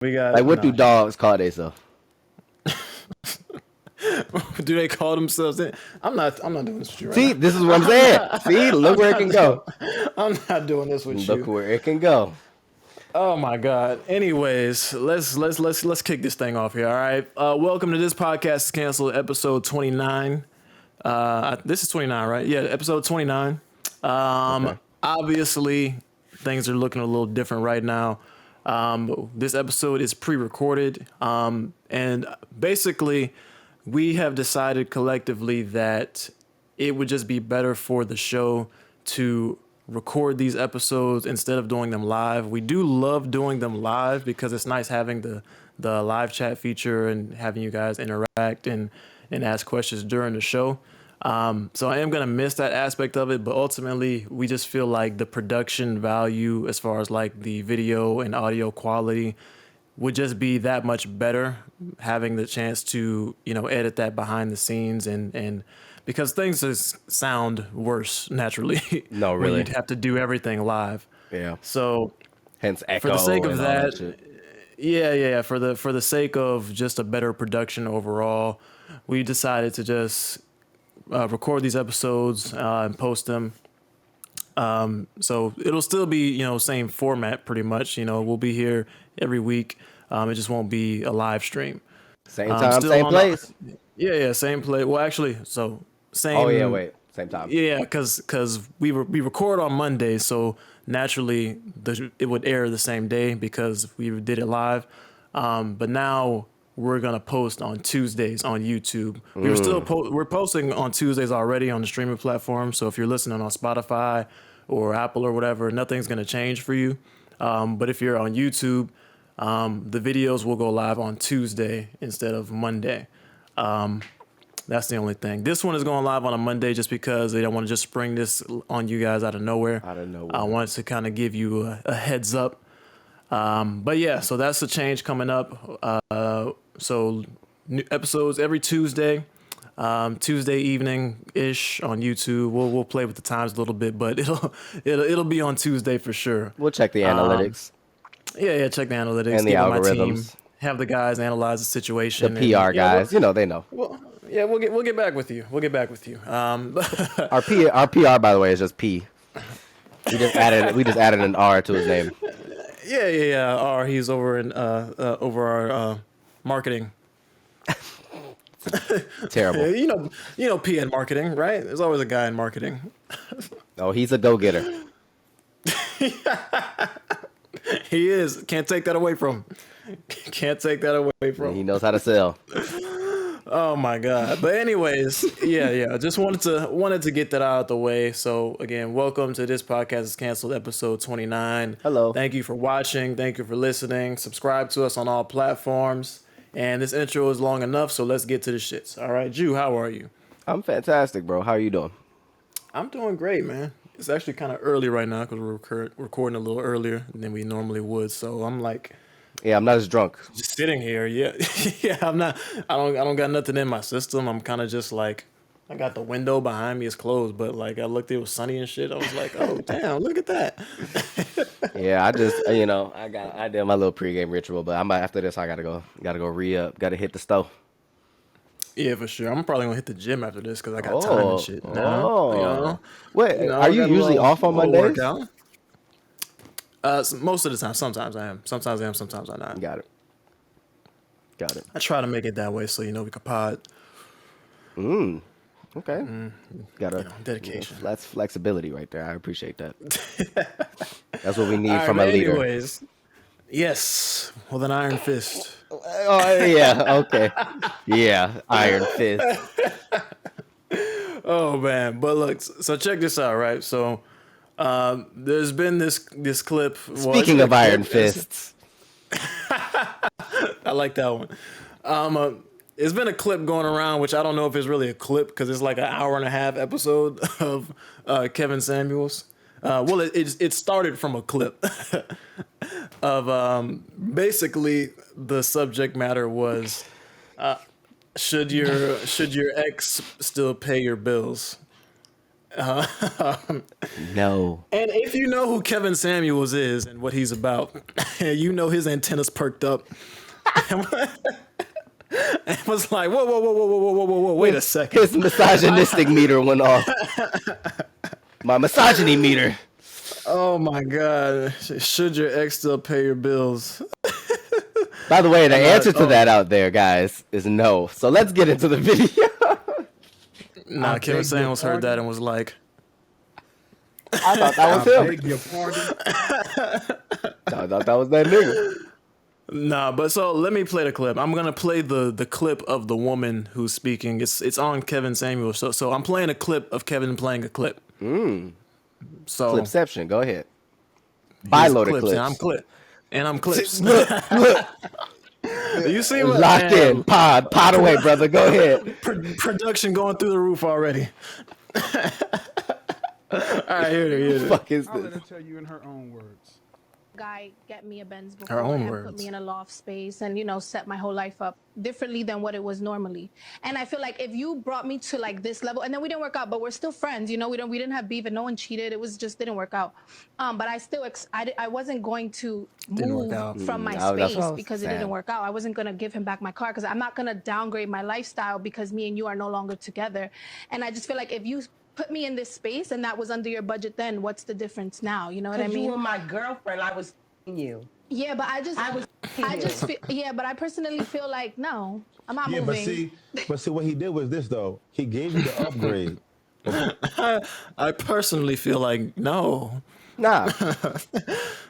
We got Like, what do no. dogs call themselves? Do they call themselves that? I'm not doing this with you right See, now. this is what I'm saying. See, look I'm where it can not go. doing. I'm not doing this with Look you. where it can go. Oh my God. Anyways, let's kick this thing off here. All right. Welcome to This Podcast is Canceled, episode 29. This is 29, right? Yeah, episode 29. Okay. Obviously, things are looking a little different right now. This episode is pre-recorded, and basically, we have decided collectively that it would just be better for the show to record these episodes instead of doing them live. We do love doing them live because it's nice having the live chat feature and having you guys interact and ask questions during the show. So I am gonna miss that aspect of it, but ultimately we just feel like the production value as far as like the video and audio quality would just be that much better having the chance to, edit that behind the scenes and because things just sound worse naturally No, when you'd really. have to do everything live. Yeah. So Hence for the sake echo of and all that that, shit. yeah, for the sake of just a better production overall, we decided to just record these episodes and post them. So it'll still be, same format pretty much. We'll be here every week. It just won't be a live stream. Same time, Still same on, place. yeah, same play. Well, actually, so Oh yeah, same, wait. Same time. yeah, because we record on Mondays, so naturally it would air the same day because we did it live. But now we're gonna post on Tuesdays on YouTube. We were still we're posting on Tuesdays already on the streaming platform. So if you're listening on Spotify or Apple or whatever, nothing's gonna change for you. But if you're on YouTube, the videos will go live on Tuesday instead of Monday. That's the only thing. This one is going live on a Monday just because they don't want to just spring this on you guys out of nowhere. Out of I nowhere. wanted to kind of give you a heads up. But yeah, so that's the change coming up. So new episodes every Tuesday, Tuesday evening ish on YouTube. We'll play with the times a little bit, but it'll be on Tuesday for sure. We'll check the analytics Yeah, check the analytics, and the get with my team, algorithms. have the guys analyze the The situation, and PR guys, they know. we'll get back with you. We'll get back with you. Our PR, by the way, is just P. We just added an R to his name. Yeah. Or he's over in over our marketing. Terrible. P in marketing, right? There's always a guy in marketing. Oh, he's a go-getter. He is. Can't take that away from him. Can't take that away from He him. knows how to sell. Oh my God. But anyways, yeah. Just wanted to get that out of the way. So again, welcome to This Podcast is Canceled, episode 29. Hello. Thank you for watching. Thank you for listening. Subscribe to us on all platforms. And this intro is long enough, so let's get to the shits. All right, Jew, how are you? I'm fantastic, bro. How are you doing? I'm doing great, man. It's actually kind of early right now because we're recording a little earlier than we normally would. So I'm like Yeah, I'm not as drunk. just sitting here. Yeah, yeah. I'm not. I don't got nothing in my system. I'm kind of just like I got the window behind me is closed, but like I looked, it was sunny and shit. I was like, oh damn, look at that. Yeah, I just, I did my little pregame ritual, but after this, I gotta go re-up, gotta hit the stove. Yeah, for sure. I'm probably gonna hit the gym after this because I got time and shit now. Oh. Wait, are I you got a usually off on little Mondays? workout. Most of the time, sometimes I am. Sometimes I am. Sometimes I'm not. Got it. Got it. I try to make it that way so we can pod. Okay. Got Dedication. that's flexibility right there. I appreciate that. That's what we need All right, from a but leader. anyways, yes, with an iron fist. Oh yeah. Okay. Yeah. Iron fist. Oh man, but look, so check this out, right? So, there's been this clip. Speaking of iron fists, I like that one. It's been a clip going around, which I don't know if it's really a clip because it's like an hour and a half episode of Kevin Samuels. Well, it started from a clip of basically the subject matter was should your ex still pay your bills? No. And if you know who Kevin Samuels is and what he's about, you know his antennas perked up. It was like, whoa, whoa, whoa, whoa, whoa, whoa, whoa, whoa, wait a second. His misogynistic meter went off. My misogyny meter. Oh my God. Should your ex still pay your bills? By the way, the And answer to that out there, guys, is no. So let's get into the video. Nah, Kevin Samuels heard that and was like, I thought that was I him. beg your pardon. I thought that was that nigga. nah, but so let me play the clip. I'm gonna play the clip of the woman who's speaking. It's on Kevin Samuels. So I'm playing a clip of Kevin playing a clip. So Clipception, go ahead. here's Bi-loaded clips, clips. and I'm clips. Look, You see what? locked man, in. Pod away, brother. Go ahead. Production going through the roof already. All right, here it is. Fuck is I'll let her this? tell you in her own words. Guy get me a Benz Her before own and words. put me in a loft space and set my whole life up differently than what it was normally. And I feel like if you brought me to like this level, and then we didn't work out, but we're still friends, we didn't have beef and no one cheated. It was just didn't work out. But I still I wasn't going to Didn't work move out. from my that's what I space was because it saying. didn't work out. I wasn't gonna give him back my car because I'm not gonna downgrade my lifestyle because me and you are no longer together. And I just feel like if you put me in this space and that was under your budget, then what's the difference now? You know what I Because mean? you were my girlfriend, I was you. Yeah, but I was just feel, yeah, but I personally feel like no, I'm not Yeah, moving. but see, what he did was this though. He gave you the upgrade. I personally feel like no. Nah,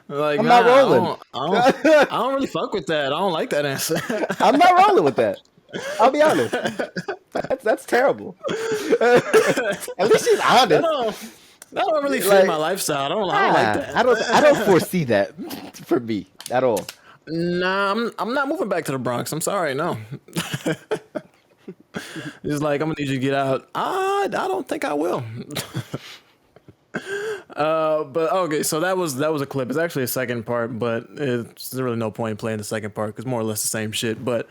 Like I'm not rolling. I don't really fuck with that. I don't like that answer. I'm not rolling with that. I'll be honest. That's terrible. At least she's honest. That don't really fit Like, my lifestyle. I don't like that. I don't foresee that for me at all. Nah, I'm not moving back to the Bronx. I'm sorry, no. It's like I'm gonna need you to get out. I don't think I will. But okay, so that was a clip. It's actually a second part, but it's really no point in playing the second part because more or less the same shit. But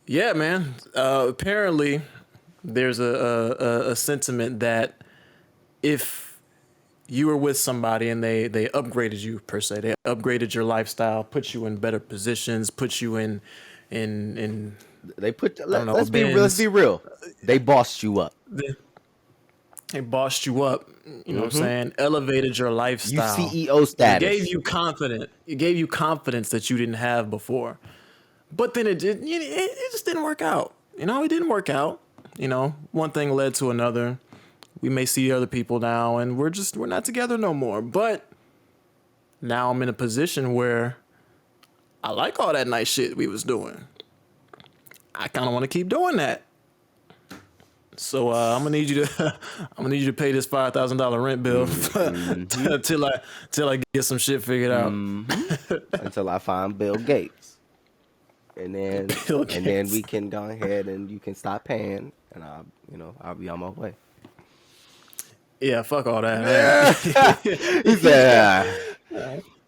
yeah, man. Apparently, there's a sentiment that if you were with somebody and they upgraded you per se, they upgraded your lifestyle, put you in better positions, put you in They put. don't know, Let's be real. Benz. Let's be real. They bossed you up. they bossed you up. You know what I'm saying? Elevated your You lifestyle. CEO status. It gave you confidence that you didn't have before. But then it just didn't work out. It didn't work out. One thing led to another. We may see other people now and we're not together no more. But now I'm in a position where I like all that nice shit we was doing. I kind of want to keep doing that. So I'm gonna need you to pay this $5,000 rent bill till I get some shit figured out. Until I find Bill Gates, and then Bill and then Gates. we can go ahead and you can stop paying, and I'll be on my way. Yeah, fuck all that. He said,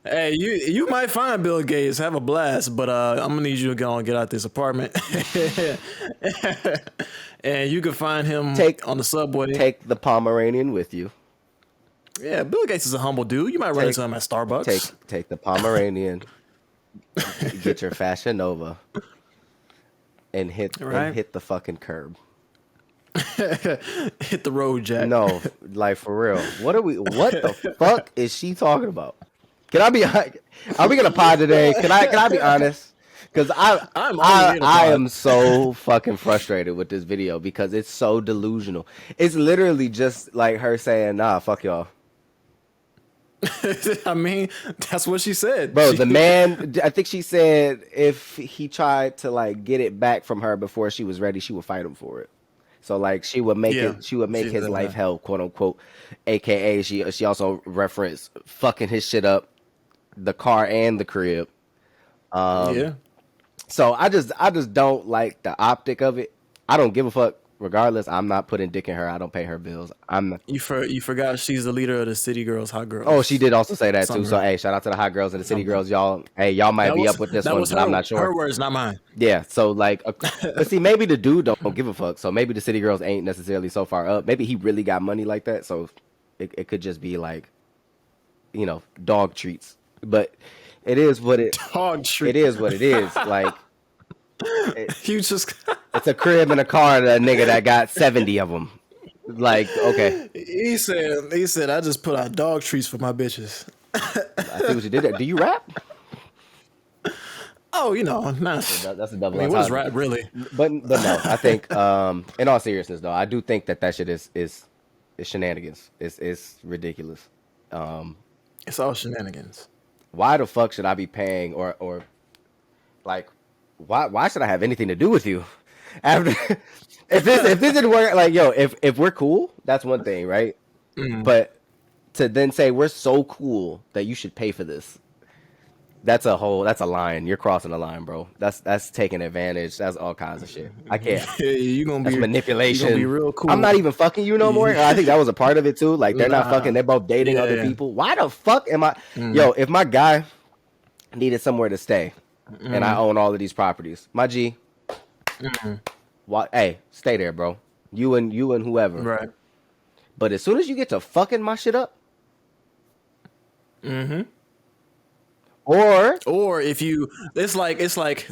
Hey, you might find Bill Gates, have a blast, but I'm gonna need you to go and get out this apartment, and you can find him on the subway. take the Pomeranian with you. Yeah, Bill Gates is a humble dude. You might run into him at Starbucks. Take the Pomeranian. Get your Fashion Nova, and hit the fucking curb. Hit the road, Jack. No, like for real. What the fuck is she talking about? Are we gonna pod today? Can I be honest? Because I am so fucking frustrated with this video because it's so delusional. It's literally just like her saying, "Nah, fuck y'all." I mean, that's what she said. Bro, the man, I think she said if he tried to like get it back from her before she was ready, she would fight him for it. So like she would make She his said life that. hell, quote unquote. AKA she also referenced fucking his shit up, the car and the crib. Yeah. So I just don't like the optic of it. I don't give a fuck regardless, I'm not putting dick in her. I don't pay her bills. I'm not. You forgot she's the leader of the City Girls, Hot Girls. Oh, she did also say that too. Some So girl. hey, shout out to the hot girls and the city Some girl. girls, y'all. Hey, y'all might That be was up with this that one, was but her I'm not sure. her words, not mine. Yeah, so like, but see, maybe the dude don't give a fuck. So maybe the city girls ain't necessarily so far up. Maybe he really got money like that. So it could just be like, dog treats. But it is what it. Dog treat. It is what it is. Like, You just it's a crib and a car and a nigga that got 70 of them. Like, okay, he said I just put out dog treats for my bitches. I see what you did there. Do you rap? Oh, nah. That's a double. I mean, what is entendre. rap really? But no, I think in all seriousness though, I do think that shit is shenanigans. It's ridiculous. It's all shenanigans. Why the fuck should I be paying or like why should I have anything to do with you? After if this didn't work, like if we're cool, that's one thing, right? But to then say we're so cool that you should pay for this. That's a line. You're crossing the line, bro. That's taking advantage. That's all kinds of shit. I can't. Yeah, you gonna That's be manipulation. You gonna be real cool. I'm not even fucking you no more. I think that was a part of it too. Like they're not fucking. They're both dating Yeah, other yeah. people. Why the fuck am I? Yo, if my guy needed somewhere to stay, and I own all of these properties, my G, hey, stay there, bro. You and whoever. Right. But as soon as you get to fucking my shit up, Or if you, it's like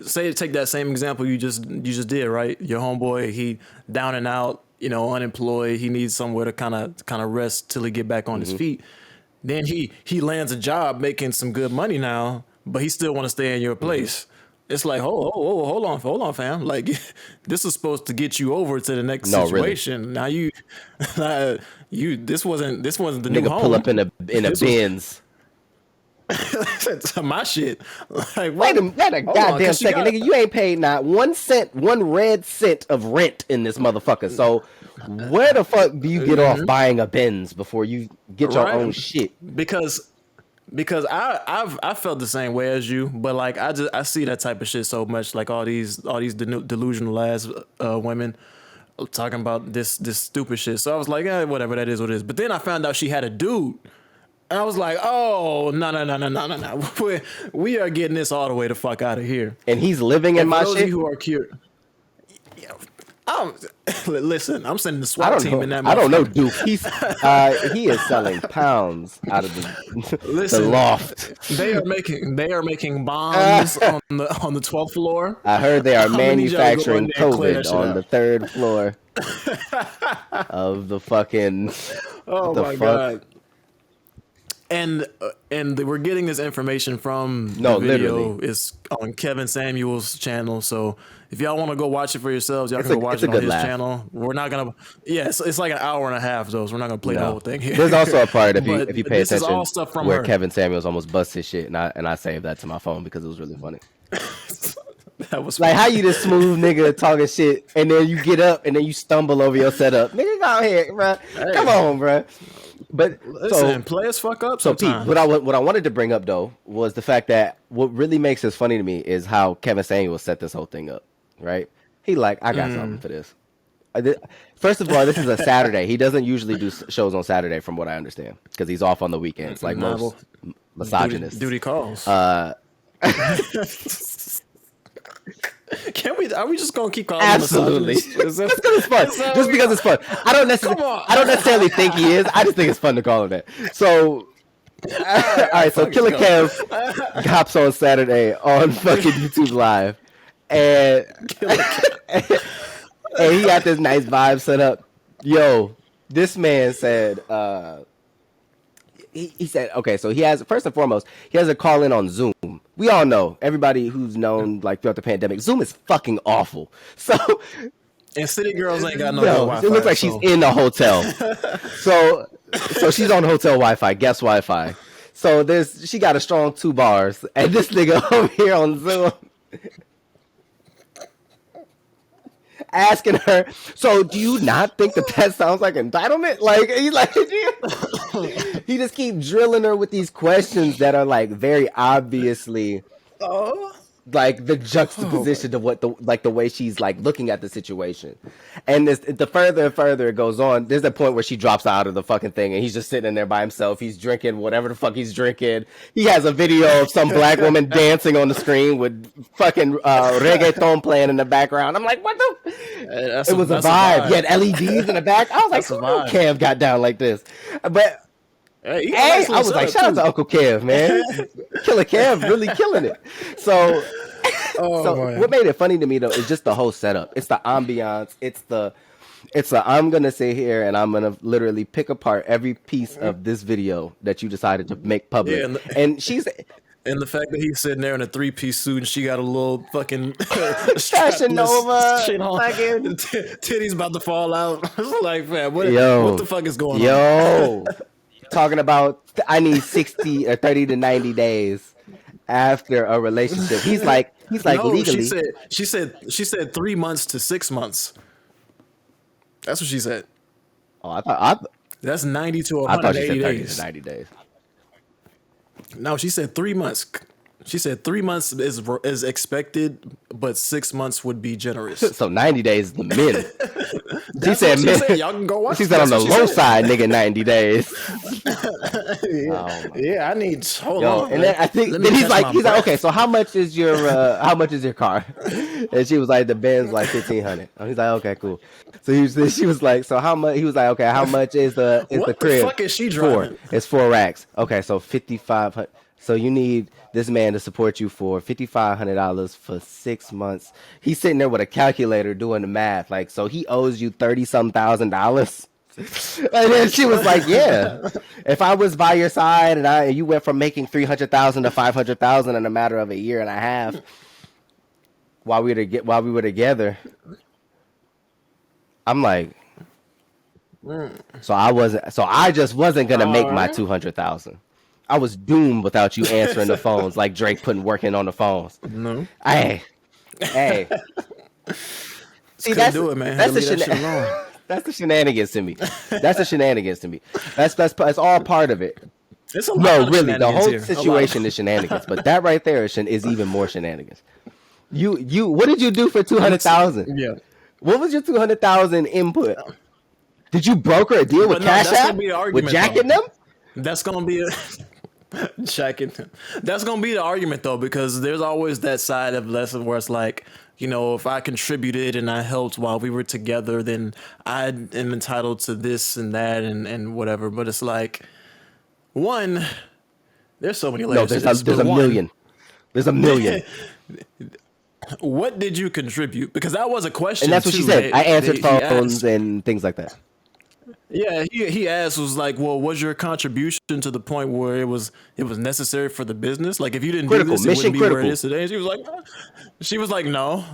say take that same example you just did, right? Your homeboy, he down and out, unemployed. He needs somewhere to kind of rest till he get back on his feet. Then he lands a job making some good money now, but he still want to stay in your place. It's like, hold on, fam. Like this is supposed to get you over to the next No, really. situation. Now this wasn't the new nigga home. pull up in a This was- Benz. to my shit. Like, Wait a hold on, goddamn 'cause second, nigga. You ain't paid not 1 cent, 1 red cent of rent in this motherfucker. So where the fuck do you get off buying a Benz before you get your Right. own shit? because I felt the same way as you, but like I see that type of shit so much, like all these delusional ass women talking about this stupid shit. So I was like, whatever, that is what it is. But then I found out she had a dude. And I was like, oh, no. We are getting this all the way the fuck out of here. And he's living in And my for those of shit. you who are curious, listen, I'm sending the I SWAT don't team know. in that I don't know, motherfucker. Duke. He is selling pounds out of the Listen, loft. They are making bombs on the 12th floor. I heard they are I'm gonna need y'all to go in manufacturing there and clear that COVID shit on out. the 3rd floor of the fucking. Oh the my fuck? god. And we're getting this information from No, the video. literally. It's on Kevin Samuel's channel. So if y'all want to go watch it for yourselves, y'all It's can a- go watch it's a it on good his laugh. channel. We're not gonna. Yeah, it's like an hour and a half though. So we're not gonna play the No. whole thing here. There's also a part if But you pay this attention is all stuff from where her. Kevin Samuels almost busts his shit, and I saved that to my phone because it was really funny. That was Like how you this smooth nigga talking shit, and then you get up and then you stumble over your setup. Nigga, go ahead, bro. Come on, bro. But Listen, players fuck up So Pete, sometimes. what I wanted to bring up though was the fact that what really makes this funny to me is how Kevin Samuels set this whole thing up, right? He like, I got something for this. First of all, this is a Saturday. He doesn't usually do shows on Saturday, from what I understand, because he's off on the weekends, like Nah, most misogynists. Duty calls. Are we just gonna keep calling him Absolutely, misogynist? just because it's fun. Just because it's fun. I don't necessarily think he is. I just think it's fun to call him that. So, all right. So Killer Kev hops on Saturday on fucking YouTube Live, and and he got this nice vibe set up. Yo, this man said. He said, okay, so he has, first and foremost, he has a call in on Zoom. We all know, everybody who's known like throughout the pandemic, Zoom is fucking awful. So, And city girls ain't got no no, Wi-Fi. it looks like she's in a hotel. so she's on hotel Wi-Fi, guest Wi-Fi. So she got a strong 2 bars, and this nigga over here on Zoom asking her, so do you not think that sounds like entitlement? Like, he's like, he just keep drilling her with these questions that are like very obviously like the juxtaposition of what the way she's like looking at the situation, and the further and further it goes on, there's a point where she drops out of the fucking thing and he's just sitting in there by himself. He's drinking whatever the fuck he's drinking. He has a video of some black woman dancing on the screen with fucking reggaeton playing in the background. I'm like, what the? It was a vibe. He had LEDs in the back. I was like, Kev got down like this, but. Hey, I was like, shout out to Uncle Kev, man. Killer Kev, really killing it. So, what made it funny to me though is just the whole setup. It's the ambiance. It's the I'm gonna sit here and I'm gonna literally pick apart every piece of this video that you decided to make public. Yeah, and the fact that he's sitting there in a 3-piece suit and she got a little fucking Fashion Nova shit on. Titties about to fall out. It's like, man, what the fuck is going on? Talking about I need 60 or 30 to 90 days after a relationship. He's like no, legally. She said 3 months to 6 months. That's what she said. Oh, I thought that's 90 to 180 days. To 90 days. No, she said 3 months. She said 3 months is expected, but 6 months would be generous. So 90 days is the mid. She said y'all can go watch. She said on the low side, nigga, 90 days. I need. Hold on. And then I think then he's like, okay, so how much is your car? And she was like, the Benz like $1,500. He's like, okay, cool. So she was like, so how much? He was like, okay, how much is the crib? What the fuck is she driving? It's 4 racks. Okay, so $5,500. So you need this man to support you for $5,500 for 6 months. He's sitting there with a calculator doing the math. Like, so he owes you $30-some thousand. And then she was like, yeah, if I was by your side and you went from making $300,000 to $500,000 in a matter of a year and a half while we were together, I'm like, so I just wasn't going to make my $200,000. I was doomed without you answering the phones like Drake working on the phones. No. Hey. See, do it, man. That's the shenanigans to me. That's the shenanigans to me. That's all part of it. It's a lot of really, the whole here. situation is shenanigans, but that right there is even more shenanigans. You what did you do for 200,000? Yeah. What was your 200,000 input? Did you broker a deal with Cash App with Jack and them? That's gonna be checking. That's gonna be the argument though, because there's always that side of lesson where it's like, you know, if I contributed and I helped while we were together, then I am entitled to this and that and whatever. But it's like, one, there's so many layers. No, there's a million. There's a million. What did you contribute? Because that was a question. And that's what she said. I answered phones and things like that. Yeah, he asked, was like, well, was your contribution to the point where it was necessary for the business? Like, if you didn't do this, it wouldn't be where it is today. And she was like, no.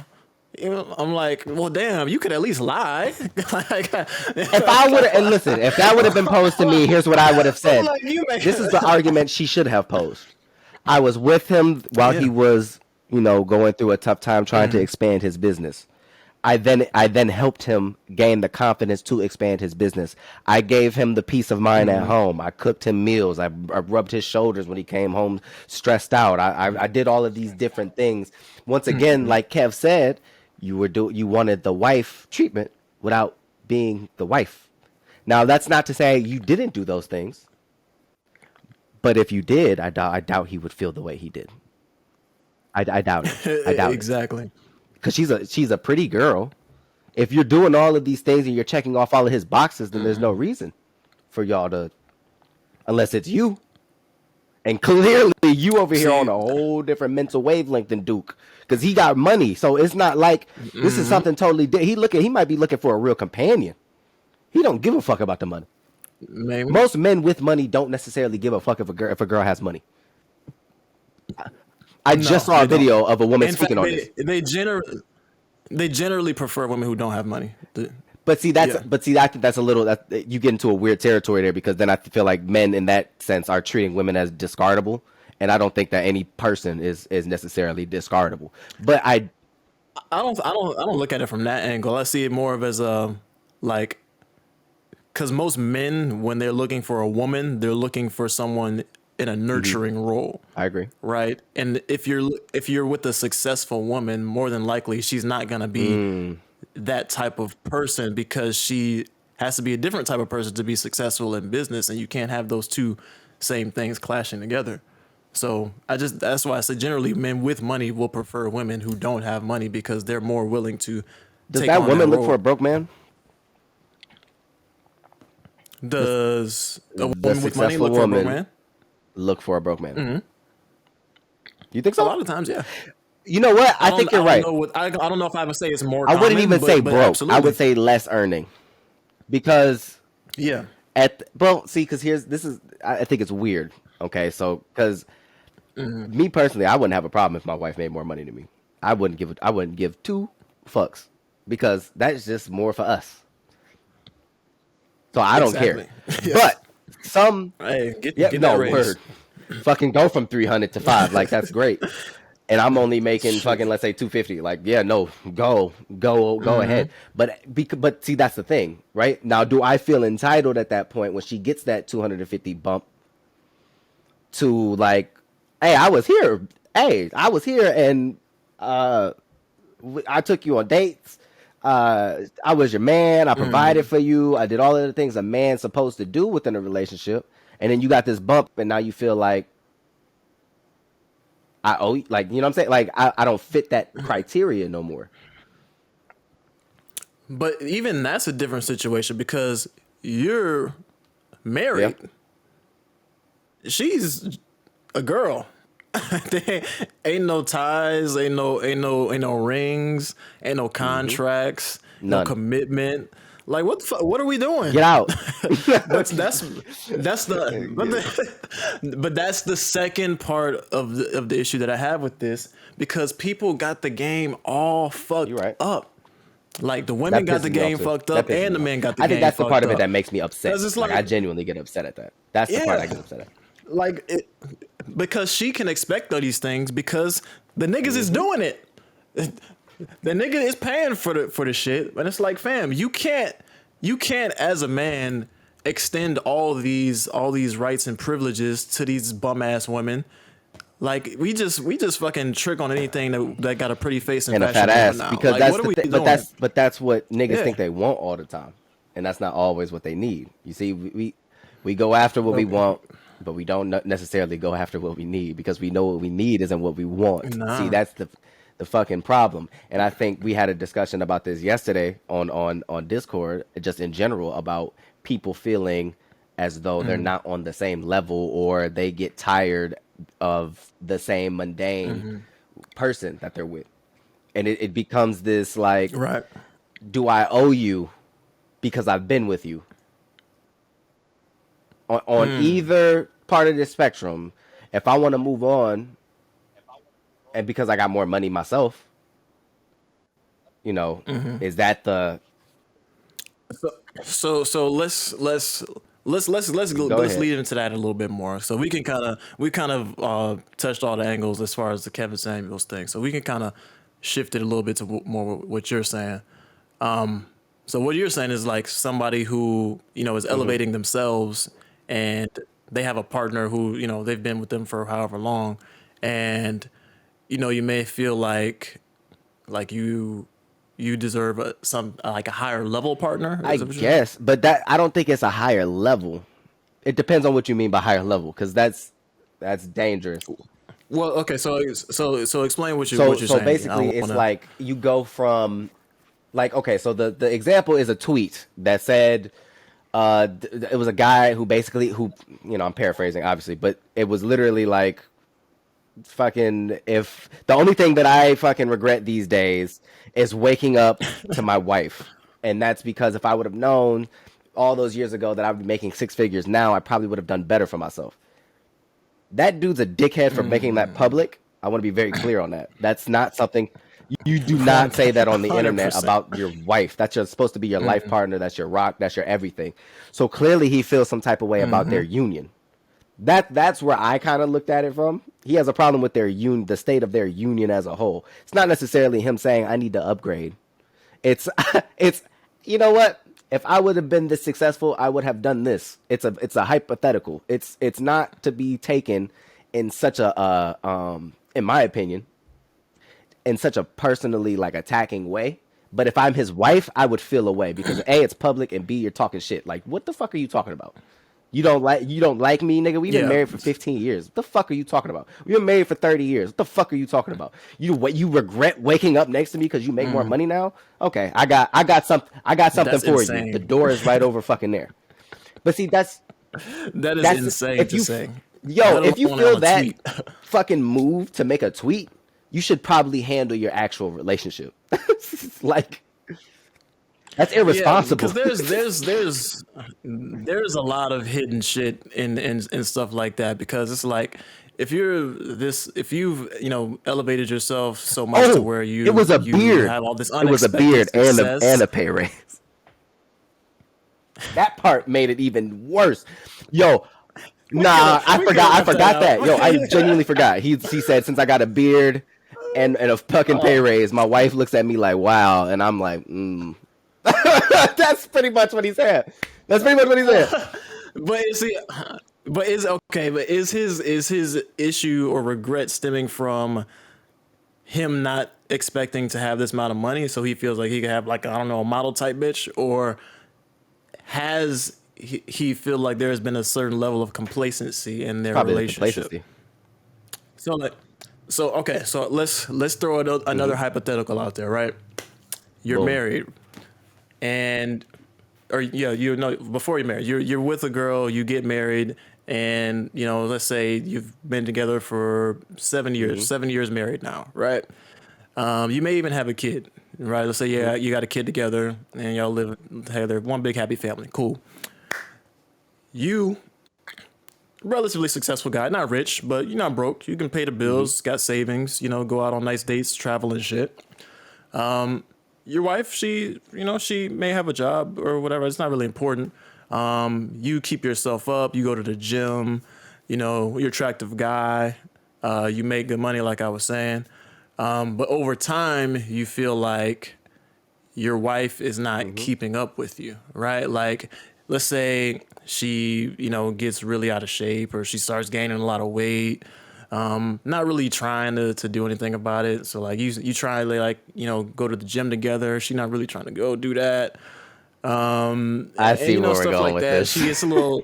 You know, I'm like, well, damn, you could at least lie. If I would have, and listen, if that would have been posed to me, here's what I would have said. This is the argument she should have posed. I was with him while he was, going through a tough time trying to expand his business. I then helped him gain the confidence to expand his business. I gave him the peace of mind at home. I cooked him meals. I rubbed his shoulders when he came home stressed out. I did all of these different things. Once again, like Kev said, you wanted the wife treatment without being the wife. Now, that's not to say you didn't do those things. But if you did, I doubt he would feel the way he did. I doubt it. I doubt it. Exactly. Because she's a pretty girl. If you're doing all of these things and you're checking off all of his boxes, then there's no reason for y'all to, unless it's you. And clearly you over here on a whole different mental wavelength than Duke, because he got money. So it's not like this is something totally different. He might be looking for a real companion. He don't give a fuck about the money. Maybe. Most men with money don't necessarily give a fuck if a girl has money. I just saw a video of a woman speaking on this. They generally prefer women who don't have money. I think that's a little you get into a weird territory there, because then I feel like men in that sense are treating women as discardable, and I don't think that any person is necessarily discardable. But I don't look at it from that angle. I see it more of as because most men, when they're looking for a woman, they're looking for someone in a nurturing role. I agree. Right. And if you're with a successful woman, more than likely she's not gonna be that type of person, because she has to be a different type of person to be successful in business, and you can't have those two same things clashing together. So that's why I say generally men with money will prefer women who don't have money, because they're more willing to Does take that on woman that look role. for a broke man? Does a The woman with money successful look for a broke woman man? look for a broke man. You think A so? lot of times, yeah. You know what? I think you're I right. don't know I don't know if I would say it's more I wouldn't common, even say but broke. I absolutely. would say less earning, because Yeah. because I think it's weird. Okay, so because me personally, I wouldn't have a problem if my wife made more money than me. I wouldn't give two fucks, because that's just more for us. So I don't care. Exactly. Yes. But some, Hey, get yeah, get no that raise. word, fucking go from 300 to 5. Like, that's great. And I'm only making fucking, let's say, 250. Like, yeah, no, go ahead. But see, that's the thing, right? Now, do I feel entitled at that point when she gets that 250 bump to, like, hey, I was here. Hey, I was here, and I took you on dates. I was your man. I provided for you. I did all of the things a man's supposed to do within a relationship. And then you got this bump, and now you feel like I owe you. Like, you know what I'm saying? Like, I don't fit that criteria no more. But even that's a different situation, because you're married. Yeah. She's a girl. There ain't no ties, ain't no rings, ain't no contracts, no None. commitment. Like, what are we doing? Get out. But but that's the second part of the issue that I have with this, because people got the game all fucked You're right. up. Like, the women got the game fucked up, and the men got the game fucked up. I think that's the part of it that makes me upset. 'Cause it's Like, like- I genuinely get upset at that. That's the part I get upset at. Like, because she can expect all these things because the niggas is doing it. The nigga is paying for the shit, and it's like, fam, you can't as a man extend all these rights and privileges to these bum ass women. Like, we just fucking trick on anything that got a pretty face and And a fashion fat ass, now. because like, that's what are the we thing. doing? But that's what niggas Yeah. think they want all the time, and that's not always what they need. You see, we go after what we want, but we don't necessarily go after what we need, because we know what we need isn't what we want. Nah. See, that's the fucking problem. And I think we had a discussion about this yesterday on Discord, just in general, about people feeling as though they're not on the same level, or they get tired of the same mundane person that they're with. And it becomes this, like, Right. do I owe you because I've been with you? On either part of the spectrum, if I want to move on, and because I got more money myself, is that the So let's Go ahead. lead into that a little bit more. So we kind of touched all the angles as far as the Kevin Samuels thing. So we can kind of shift it a little bit to more what you're saying. So what you're saying is, like, somebody who, is elevating themselves, and they have a partner who, they've been with them for however long, and you may feel like you deserve a higher level partner. I Is that what you're saying? guess, but that I don't think it's a higher level. It depends on what you mean by higher level, because that's dangerous. Well, okay, so explain what you're So saying. I basically, don't it's wanna- like you go from, like, okay, so the example is a tweet that said, it was a guy who basically, I'm paraphrasing obviously, but it was literally like, fucking, if the only thing that I fucking regret these days is waking up to my wife, and that's because if I would have known all those years ago that I would be making six figures now, I probably would have done better for myself. That dude's a dickhead for making that public. I want to be very clear on that. That's not something you do not say that on the internet 100%. about your wife. That's supposed to be your life partner. That's your rock. That's your everything. So clearly he feels some type of way about their union. That's where I kind of looked at it from. He has a problem with their the state of their union as a whole. It's not necessarily him saying I need to upgrade. It's you know what? if I would have been this successful, I would have done this. It's a hypothetical. It's not to be taken in such a in my opinion, in such a personally like attacking way. But if I'm his wife, I would feel away because A, it's public, and B, you're talking shit. Like, what the fuck are you talking about? You don't like me, nigga? We've been married for 15 years. What the fuck are you talking about? We've been married for 30 years. What the fuck are you talking about? You regret waking up next to me because you make more money now? Okay, I got something for insane. you. The door is right over fucking there. But see, that is insane if to you, say. Yo, if you feel that tweet. fucking move to make a tweet, you should probably handle your actual relationship. Like, that's irresponsible. Because there's a lot of hidden shit in stuff like that. Because it's like if you've elevated yourself so much to where you it was a you beard. have all this It was a unexpected beard success. and a pay raise. That part made it even worse. Yo, I forgot that. Yo, I genuinely forgot. He said since I got a beard and a fucking pay raise, my wife looks at me like, wow, and I'm like, That's pretty much what he said. But is his issue or regret stemming from him not expecting to have this amount of money, so he feels like he could have, like, I don't know, a model type bitch, or has he feel like there has been a certain level of complacency in their probably relationship? complacency. So let's throw another hypothetical out there, right? You're Boom. married, before you're married, you're with a girl, you get married, and let's say you've been together for 7 years, 7 years married now, right? You may even have a kid, right? Let's say you got a kid together and y'all live together, one big happy family. Cool. You, relatively successful guy, not rich, but you're not broke. You can pay the bills, got savings, go out on nice dates, travel and shit. Your wife, she may have a job or whatever. It's not really important. You keep yourself up. You go to the gym. You're an attractive guy. You make good money, like I was saying. But over time, you feel like your wife is not keeping up with you, right? Like, let's say she, gets really out of shape, or she starts gaining a lot of weight. Not really trying to do anything about it. So like you try to go to the gym together. She's not really trying to go do that. I see where we're going with this. She gets a little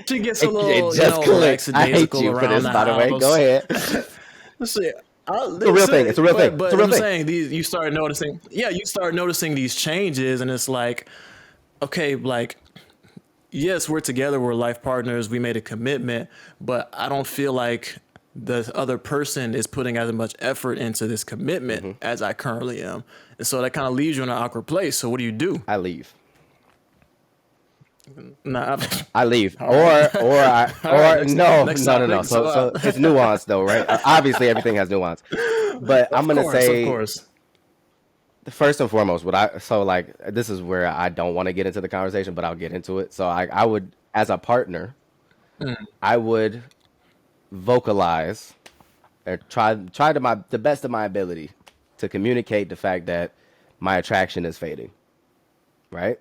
she gets a It little just clicked. I hate you for this, by the way. Go ahead. Let's see. It's a real thing. It's a real thing. But I'm saying you start noticing these changes, and it's like, okay, like, yes, we're together, we're life partners, we made a commitment, but I don't feel like the other person is putting as much effort into this commitment as I currently am. And so that kind of leaves you in an awkward place. So what do? I leave. Nah, I leave. All right. No. Next So topic. it's nuanced though, right? Obviously everything has nuance. But I'm gonna say, of course. first and foremost, this is where I don't want to get into the conversation, but I'll get into it. So I would, as a partner, I would vocalize or try to the best of my ability to communicate the fact that my attraction is fading. Right?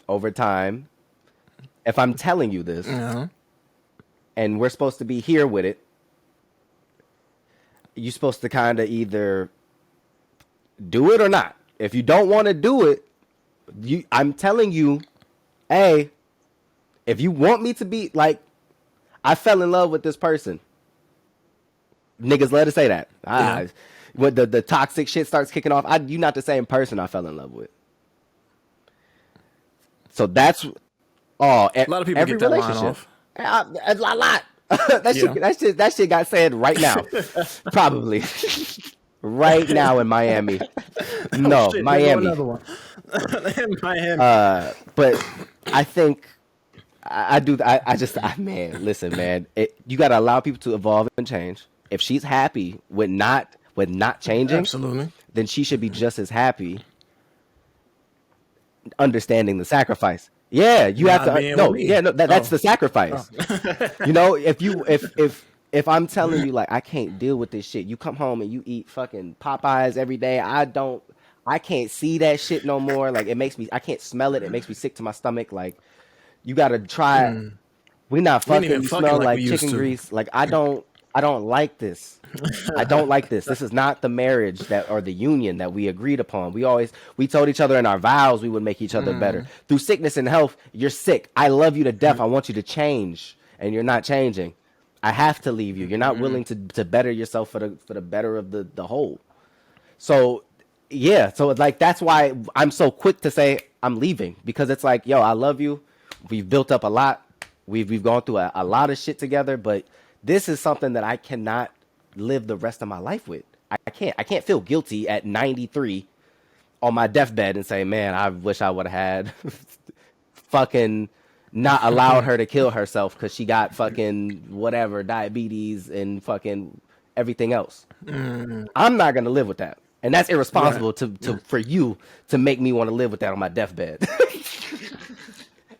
Over time, if I'm telling you this, and we're supposed to be here with it, you're supposed to kind of either do it or not. If you don't want to do it, I'm telling you, hey, if you want me to be like, I fell in love with this person. Niggas love to say that. When the toxic shit starts kicking off, you're not the same person I fell in love with. So that's a lot of people get that line off. A lot. That shit got said right now. Probably. Right now in Miami. No, Shit, Miami. another one. In Miami. But I think man, listen, man. You got to allow people to evolve and change. If she's happy with not changing, Absolutely. then she should be just as happy understanding the sacrifice. Yeah, you have to. No, yeah, no, that's the sacrifice. If I'm telling you like I can't deal with this shit, you come home and you eat fucking Popeyes every day. I don't I can't see that shit no more. Like I can't smell it. It makes me sick to my stomach. Like you gotta try. We not We ain't even fucking. You fucking smell like we like used chicken to. grease. Like I don't like this. I don't like this. This is not the marriage that or the union that we agreed upon. We told each other in our vows we would make each other better. Through sickness and health, you're sick. I love you to death. I want you to change, and you're not changing. I have to leave you. You're not willing to better yourself for the better of the whole. So yeah, so like that's why I'm so quick to say I'm leaving, because it's like, yo, I love you. We've built up a lot. We've gone through a lot of shit together, but this is something that I cannot live the rest of my life with. I can't feel guilty at 93 on my deathbed and say, man, I wish I would have had fucking not allowed her to kill herself because she got fucking whatever, diabetes and fucking everything else. I'm not gonna live with that. And that's irresponsible for you to make me want to live with that on my deathbed.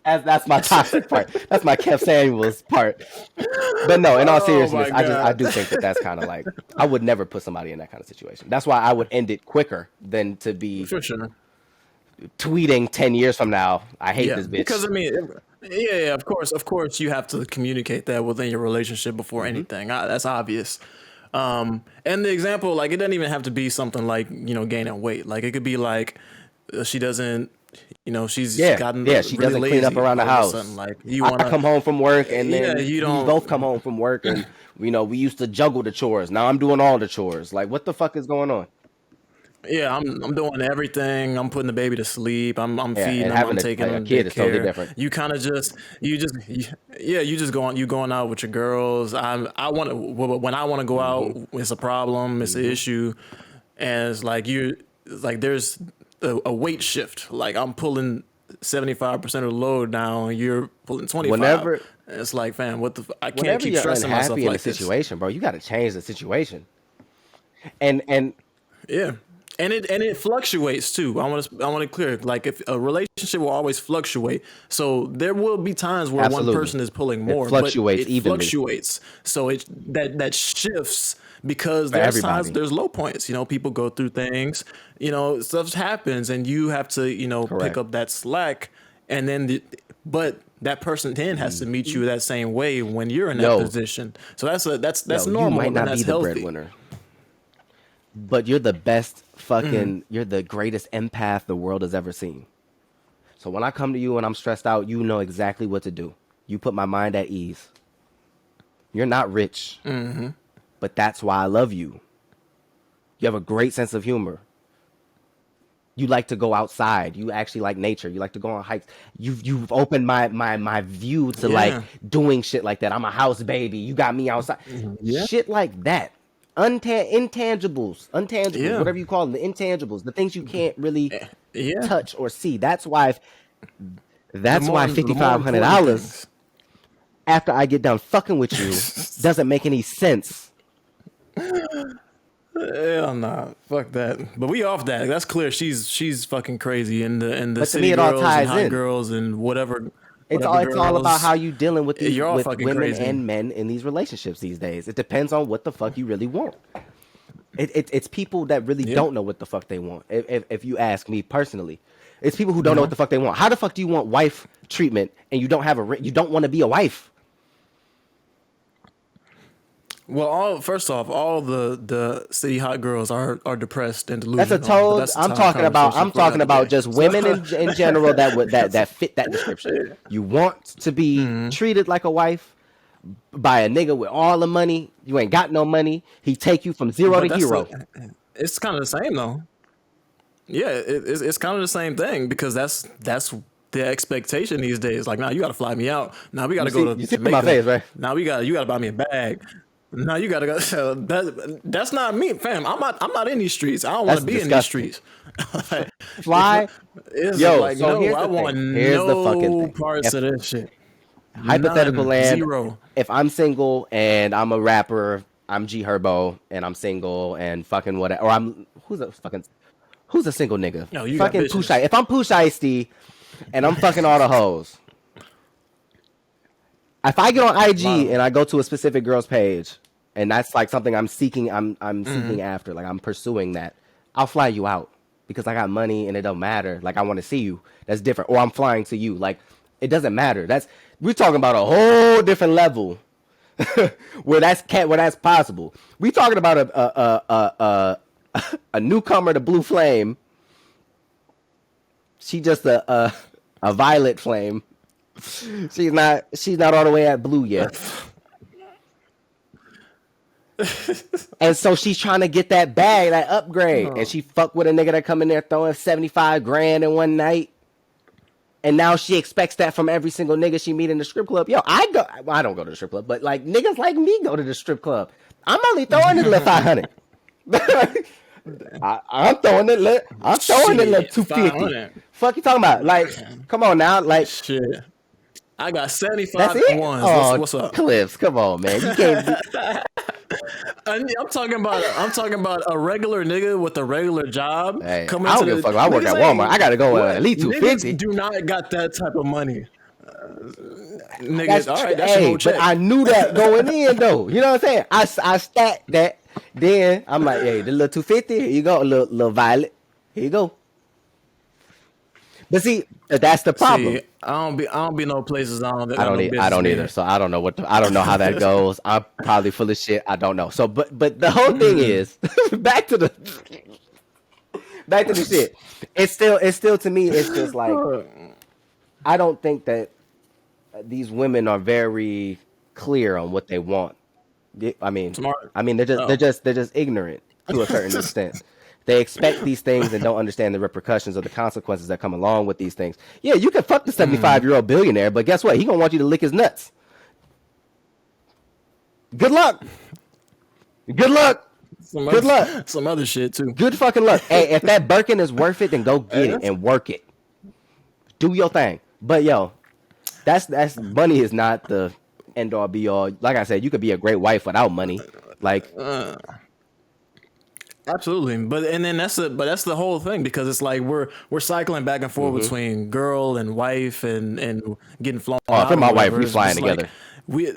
That's my toxic part. That's my Kev Samuels part. But no, in all seriousness, I do think that that's kind of like, I would never put somebody in that kind of situation. That's why I would end it quicker than to be For sure. tweeting 10 years from now, I hate this bitch. Because I mean, yeah, of course, you have to communicate that within your relationship before anything. That's obvious. And the example, like, it doesn't even have to be something like, gaining weight. Like, it could be like she doesn't, she's gotten she really doesn't lazy clean up around the house. Like, you I want to come home from work and then you we don't both come home from work and we used to juggle the chores. Now I'm doing all the chores. Like, what the fuck is going on? Yeah, I'm doing everything. I'm putting the baby to sleep. I'm feeding and him. having I'm taking a him to kid is totally daycare. different. You kind of you going out with your girls. I want to when I want to go out, it's a problem. It's an issue, and it's like there's a weight shift. Like I'm pulling 75% of the load now, and you're pulling 25. Whenever It's like, fam, I can't whenever keep you're stressing myself unhappy in a like this. situation, bro, you got to change the situation. And Yeah. And it fluctuates too. I want to clear, like, if a relationship will always fluctuate, so there will be times where Absolutely. one person is pulling more, fluctuates but it evenly. fluctuates. So that shifts because For there's everybody. times there's low points. People go through things. Stuff happens, and you have to Correct. pick up that slack, and then but that person then has to meet you that same way when you're in that position. So that's normal. You might not and that's be the healthy. breadwinner, but you're the best fucking, you're the greatest empath the world has ever seen. So when I come to you and I'm stressed out, you know exactly what to do. You put my mind at ease. You're not rich, but that's why I love you. You have a great sense of humor. You like to go outside. You actually like nature. You like to go on hikes. You've opened my view to like doing shit like that. I'm a house baby. You got me outside. Shit like that. Intangibles, whatever you call them, the intangibles, the things you can't really touch or see. That's why $5,500 after I get done fucking with you doesn't make any sense. Hell nah, fuck that. But we off that. That's clear. She's fucking crazy, and the But to city me, it all girls ties and hot in. girls and whatever. It's all about how you dealing with these You're all with fucking women crazy. and men in these relationships these days. It depends on what the fuck you really want. It's people that really don't know what the fuck they want. If you ask me personally, it's people who don't know what the fuck they want. How the fuck do you want wife treatment and you don't have you don't want to be a wife? Well, first off, all the city hot girls are depressed and delusional. That's a total. But I'm talking about just women in general that fit that description. You want to be treated like a wife by a nigga with all the money. You ain't got no money. He take you from zero to hero. It's kind of the same though. Yeah, it's kind of the same thing because that's the expectation these days. Like, now you got to fly me out. Now we got to go to You see Jamaica. my face, right? Now you got to buy me a bag. Now you got to go. That's not me, fam. I'm not in these streets. I don't want to be disgusting. in these streets. Fly. It's Yo, like, so no, here's I the want thing. Here's the fucking no thing. parts of this shit. Hypothetical None. land. Zero. If I'm single and I'm a rapper, I'm G Herbo and I'm single and fucking whatever. Or who's a single nigga? No, you got fucking bitches. Pooh. If I'm Pooh Shiesty and I'm fucking all the hoes. If I get on IG and I go to a specific girl's page and that's like something I'm seeking, I'm seeking after, like I'm pursuing that, I'll fly you out because I got money and it don't matter. Like I want to see you. That's different. Or I'm flying to you. Like it doesn't matter. We're talking about a whole different level where that's possible. We talking about a newcomer to Blue Flame. She just a violet flame. She's not all the way at blue yet. And so she's trying to get that bag, that upgrade. And she fucked with a nigga that come in there throwing 75 grand in one night. And now she expects that from every single nigga she meet in the strip club. Yo, I don't go to the strip club, but like niggas like me go to the strip club. I'm only throwing it little 500. I'm throwing it little 250. Fuck you talking about? Like, come on now. Like, shit. I got 75 that's it? ones. Oh, What's up? Clips, come on, man. You can't I'm talking about a regular nigga with a regular job. Hey, I don't give a fuck. I work at Walmart. I gotta go at least 250. Niggas do not got that type of money. Niggas, all right, that's hey, your whole check. but I knew that going in though. You know what I'm saying? I stacked that. Then I'm like, hey, the little 250. Here you go, a little violet. Here you go. But see, that's the problem. See, I don't be no places. I don't either. So I don't know I don't know how that goes. I'm probably full of shit. I don't know. So, but the whole thing is back to the shit. It's still to me. It's just like I don't think that these women are very clear on what they want. I mean, smart. They're just ignorant to a certain extent. They expect these things and don't understand the repercussions or the consequences that come along with these things. Yeah, you can fuck the 75-year-old billionaire, but guess what? He gonna want you to lick his nuts. Good luck. Good luck. Good luck. Some other shit too. Good fucking luck. Hey, if that Birkin is worth it, then go get it and work it. Do your thing. But yo, that's money is not the end all be all. Like I said, you could be a great wife without money. Like absolutely, but that's the whole thing, because it's like we're cycling back and forth between girl and wife and getting flown. Oh, for my wife, we flying together. Like,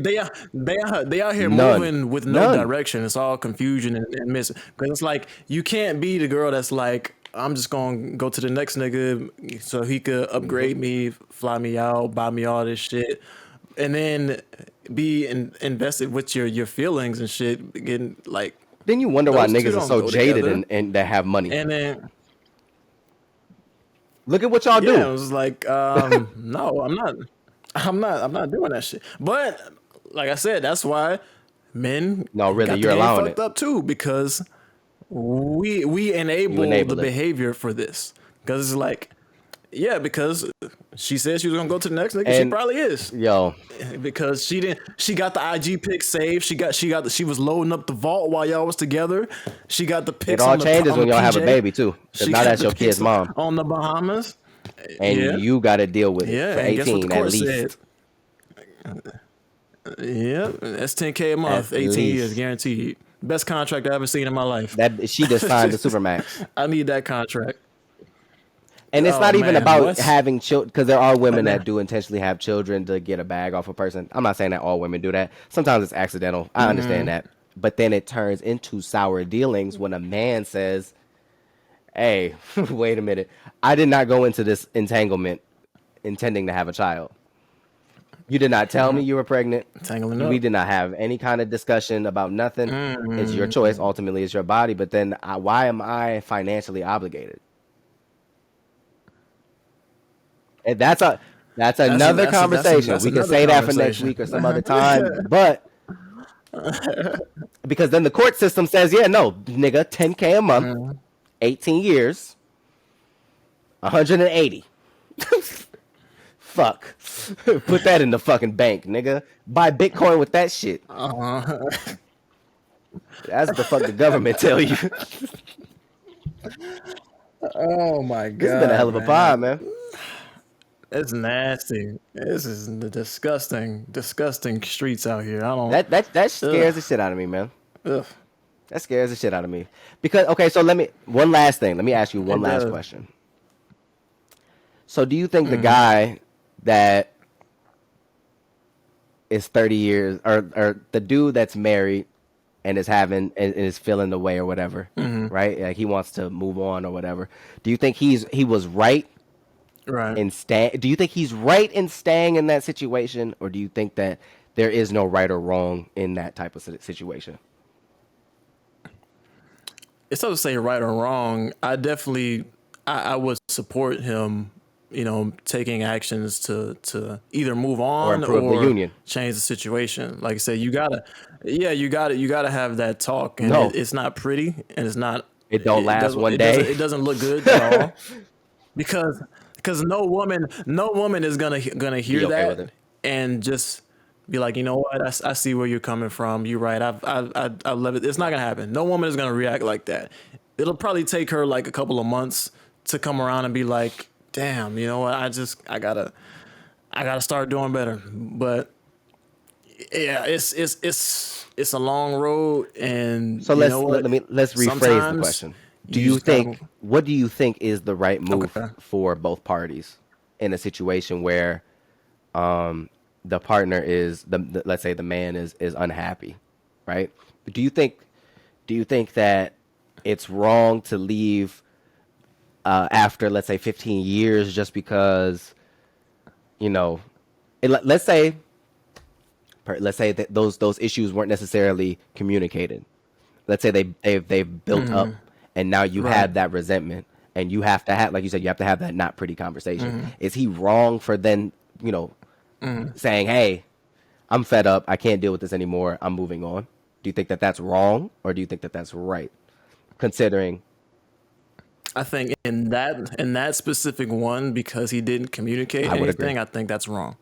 they out here None. moving with no direction. It's all confusion and missing. Because it's like you can't be the girl that's like, I'm just gonna go to the next nigga so he could upgrade me, fly me out, buy me all this shit, and then be invested with your feelings and shit. Getting like. Then you wonder why niggas are so jaded together. and that have money. And then look at what y'all do. Yeah, it was like, no, I'm not doing that shit. But like I said, that's why men you're allowing fucked up too, because we enable the behavior for this. Because it's like, yeah, because she said she was gonna go to the next nigga. She probably is. Yo, because she got the IG pic saved. She was loading up the vault while y'all was together. She got the pics. It all changes when y'all have a baby too. Because now that's your kid's mom on the Bahamas, and you got to deal with it for 18 at least. Said? Yeah, that's $10K a month, 18 years guaranteed. Best contract I ever seen in my life. That she just signed the Supermax. I need that contract. And it's not even about having children, because there are women that do intentionally have children to get a bag off a person. I'm not saying that all women do that. Sometimes it's accidental. I understand that. But then it turns into sour dealings when a man says, hey, wait a minute. I did not go into this entanglement intending to have a child. You did not tell me you were pregnant. We did not have any kind of discussion about nothing. It's your choice. Ultimately, it's your body. But then why am I financially obligated? And that's another conversation. We can say that for next week or some other time. But because then the court system says, yeah, no, nigga, $10K a month, 18 years, 180. Fuck. Put that in the fucking bank, nigga. Buy Bitcoin with that shit. That's the fuck the government tell you. Oh my god. This has been a hell of a pod, man. It's nasty. This is the disgusting streets out here. I don't. That scares the shit out of me, man. Ugh. That scares the shit out of me. Because so one last thing. Let me ask you one last question. So do you think the guy that is 30 years or the dude that's married and is is feeling the way or whatever, right? Like he wants to move on or whatever. Do you think he was right Right. in do you think he's right in staying in that situation, or do you think that there is no right or wrong in that type of situation? It's not to say right or wrong. I would support him, taking actions to either move Or on improve the or union? change the situation. Like I said, you gotta have that talk, and No, it's not pretty, and it don't last one day. it doesn't look good at all, because no woman is gonna Be hear okay with that it. and just be like, you know what, I see where you're coming from. You're right. I love it. It's not gonna happen. No woman is gonna react like that. It'll probably take her like a couple of months to come around and be like, damn, you know what, I gotta start doing better. But yeah, it's a long road, and So you know what, let's rephrase the sometimes question. you just gotta. What do you think is the right move Okay. for both parties in a situation where the partner is let's say the man is unhappy, right? Do you think that it's wrong to leave after, let's say, 15 years just because, you know, let's say that those issues weren't necessarily communicated. Let's say they've built up, and now you Right. have that resentment, and you have to have, like you said, you have to have that not pretty conversation. Is he wrong for then, saying, "Hey, I'm fed up. I can't deal with this anymore. I'm moving on"? Do you think that that's wrong, or do you think that that's right, considering? I think in that specific one, because he didn't communicate I would agree. anything, I think that's wrong.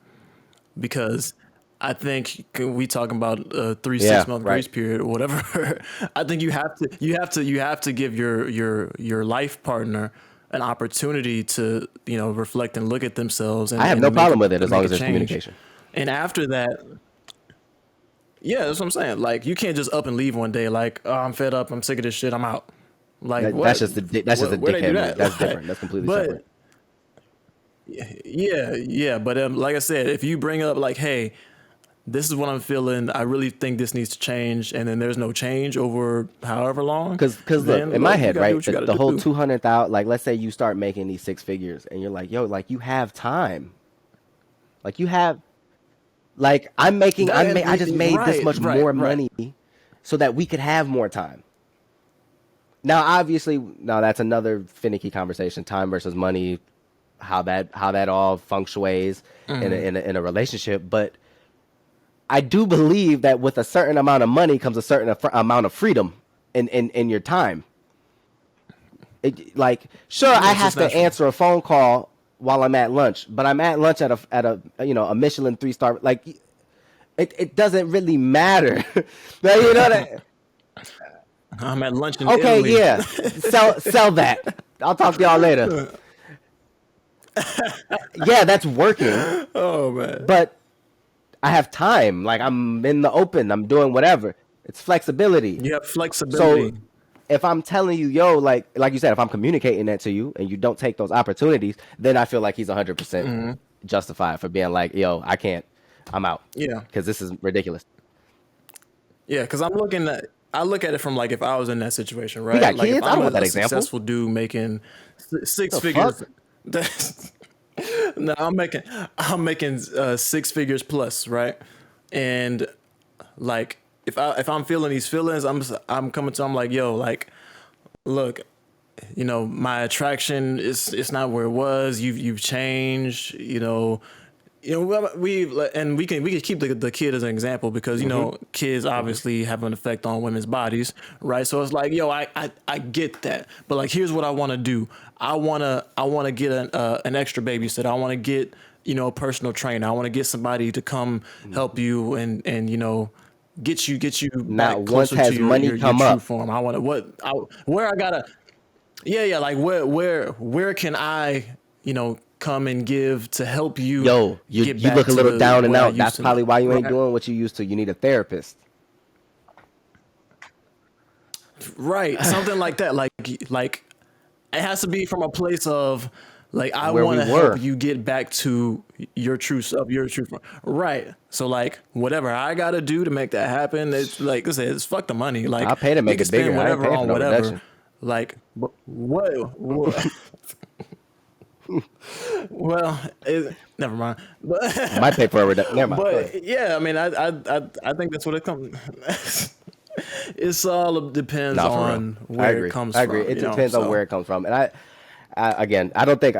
Because I think we talking about a 3 Yeah, 6 month right. grace period or whatever. I think you have to give your life partner an opportunity to reflect and look at themselves I have no and problem with it as long make a as there's change. communication. And after that, yeah, that's what I'm saying. Like, you can't just up and leave one day. Like, oh, I'm fed up. I'm sick of this shit. I'm out. Like, That's what? just a Where they do dickhead move. that? That's Like, different. That's completely separate. but yeah. But like I said, if you bring up like, hey, this is what I'm feeling, I really think this needs to change, and then there's no change over however long, Cause look, then in my look, you head, gotta do right, what you gotta the whole do. 200,000, like let's say you start making these six figures, and you're like, yo, like you have time, like you have, like I just made this Right, much right, more right. money, so that we could have more time. Now, obviously, now that's another finicky conversation: time versus money, how that all functuates in a relationship. But I do believe that with a certain amount of money comes a certain amount of freedom in your time. Like, sure, Yeah, I it's just have to natural. answer a phone call while I'm at lunch, but I'm at lunch at a Michelin 3-star. Like, it doesn't really matter. Like, that. I'm at lunch in Okay, Italy. yeah, sell that. I'll talk to y'all later. Yeah, that's working, Oh man. but I have time. Like, I'm in the open. I'm doing whatever. It's flexibility. You have So flexibility. if I'm telling you, yo, like you said, if I'm communicating that to you and you don't take those opportunities, then I feel like he's 100% justified for being like, yo, I can't, I'm out, Yeah. because this is ridiculous. Yeah, because I look at it from like, if I was in that situation, We right? got Like, if kids. I I'm don't want that a example. successful dude making six The figures, fuck? that's, no, I'm making 6 figures plus, right? And like, if I'm feeling these feelings, I'm coming to, I'm like, yo, like, look, my attraction is, it's not where it was. You've changed. We can keep the kid as an example, because kids obviously have an effect on women's bodies, right? So it's like, yo, I get that, but like, here's what I want to do. I wanna get an extra babysitter. I want to get a personal trainer. I want to get somebody to come help you and get you Not back once closer to has money your come true up. form. I want to where I gotta, yeah, like where can I come and give to help you Yo, get you back look a to little the down and where I out. used That's to, probably why you ain't right? doing what you used to. You need a therapist. Right, something like that. Like it has to be from a place of Like I where we want to were. help you get back to your true self, your true form. Right. So like whatever I gotta do to make that happen, it's like I said, it's fuck the money. Like I'll pay to we make can it bigger. spend I ain't whatever paying for on no whatever. reduction. Like what? Well, never mind. But I might pay for a reduction. Never mind. Go ahead. but yeah, I mean, I think that's what it comes. It's all depends No, for real. on I where agree. it comes I agree. from. It You know, depends on so where it comes from. And again, I don't think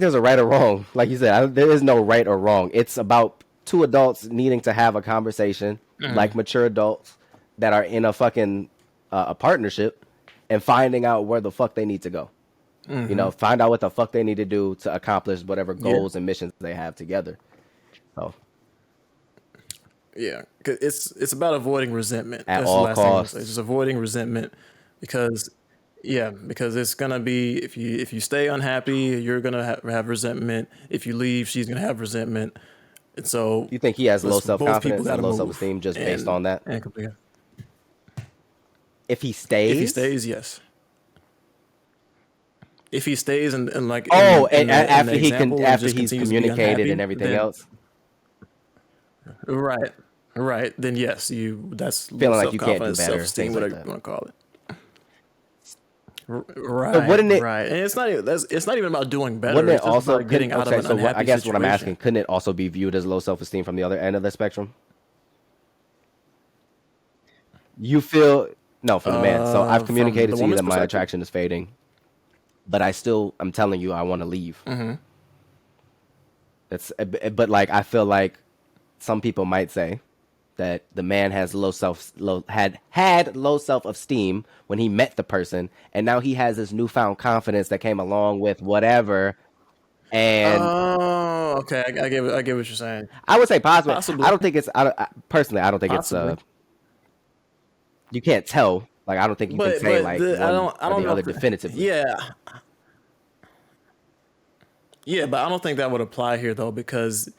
there's a right or wrong. Like you said, there is no right or wrong. It's about two adults needing to have a conversation, like mature adults that are in a fucking a partnership, and finding out where the fuck they need to go. You know, find out what the fuck they need to do to accomplish whatever yeah, goals and missions they have together. So yeah, 'cause it's about avoiding resentment. at That's the all last thing I'm gonna say. costs. Just avoiding resentment, because yeah, because it's gonna be if you stay unhappy, you're gonna have resentment. If you leave, she's gonna have resentment. And so, You think he has low self both people confidence got and to low self move esteem just based on that? and complete. If he If he stays, stays, yes. If he stays and like oh, in and after the example and after just he's continues to be communicated and unhappy, everything then else, right, right, then yes, that's low feeling like self you can't do confidence, self better, esteem, things like whatever you that. want to call it. But Right, wouldn't it? right, and it's not even about doing better. Wouldn't it It's just also? about getting out of Okay, an so I unhappy guess what I'm situation. asking, couldn't it also be viewed as low self esteem from the other end of the spectrum? You feel no from the man. So I've From communicated the to you woman's that my perspective. attraction is fading, but I'm telling you I want to leave. But like I feel like some people might say that the man has had low self esteem when he met the person, and now he has this newfound confidence that came along with whatever. And Oh, okay, I get what you're saying. I would say possibly. I Possibly, don't think it's. Personally, I don't think it's. possibly, You can't tell. Like I don't think you can say but like one I or don't the know other if definitively. yeah. Yeah, but I don't think that would apply here though, because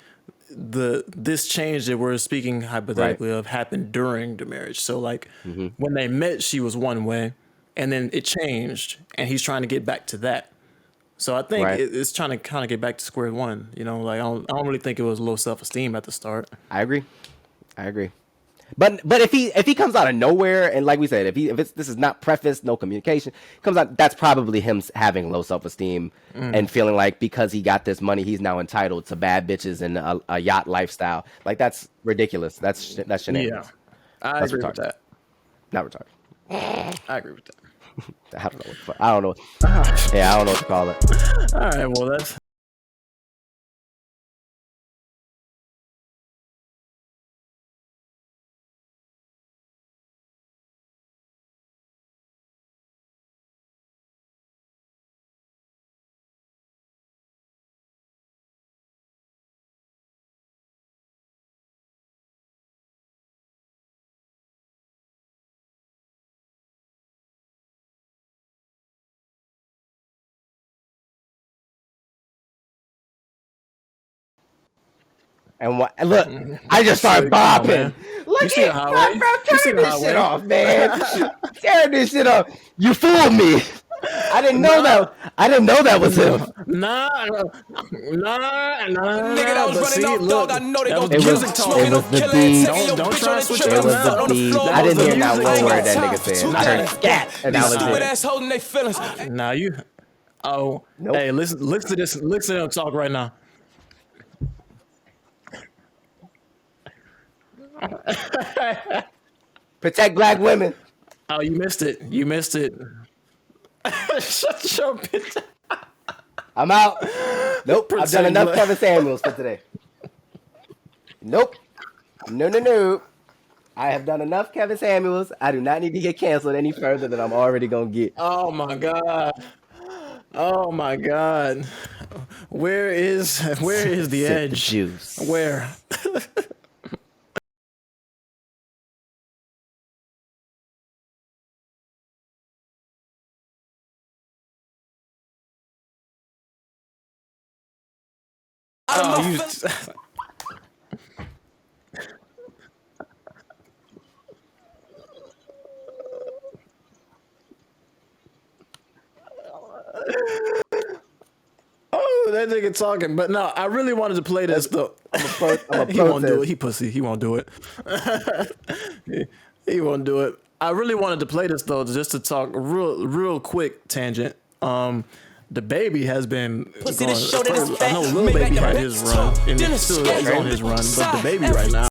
this change that we're speaking Right. hypothetically of happened during the marriage. So like Mm-hmm. when they met, she was one way, and then it changed, and he's trying to get back to that. So I think Right. it's trying to kind of get back to square one. You know, like I don't really think it was low self esteem at the start. I agree. I agree. But if he comes out of nowhere and like we said, if this is not prefaced, no communication comes out, that's probably him having low self esteem and feeling like because he got this money, he's now entitled to bad bitches and a yacht lifestyle. Like that's ridiculous. That's Yeah, shenanigans. I That's agree with retarded. that. Not retarded. I agree with that. I don't know. I don't know. Yeah, I don't know what to call it. All right, well that's And what? Look, I just started come on, bopping. man. You Look see the at bro, highway? You see turn the this shit highway? off, man. Turn this shit off. You fooled me. I didn't know Nah, that. I didn't know that was him. Nigga that was But running see, off, dog. I look, know they that gon' was the It kill was him. music Smoking it on was talking. the killer and beat. taking your Don't bitch try on to the switch trip it It and up the was the foot now. on the beat. floor. I That was didn't the hear not music one word that talking. nigga Time for said. two I heard guys. scat, and These that was stupid it. assholes and they feelings. Now you, oh, Nope. hey, listen to this, listen to them talk right now. Protect black women. Oh, you missed it. You missed it. Shut your bitch. I'm out. Nope. I've done Protect enough black. Kevin Samuels for today. Nope. No, no, no. I have done enough Kevin Samuels. I do not need to get canceled any further than I'm already gonna get. Oh my god. Oh my god. Where is the Sip the edge? juice. Where? Oh, you. That nigga talking, but no, I really wanted to play this though. I'm a He won't do it. protest. He pussy. He won't do it. he won't do it. I really wanted to play this though, just to talk real quick tangent. The baby has been Pussy going. to show that it's I know fat. Lil Maybe Baby I had can his bet run, and Then he's still it's he's on his run. But the baby right now.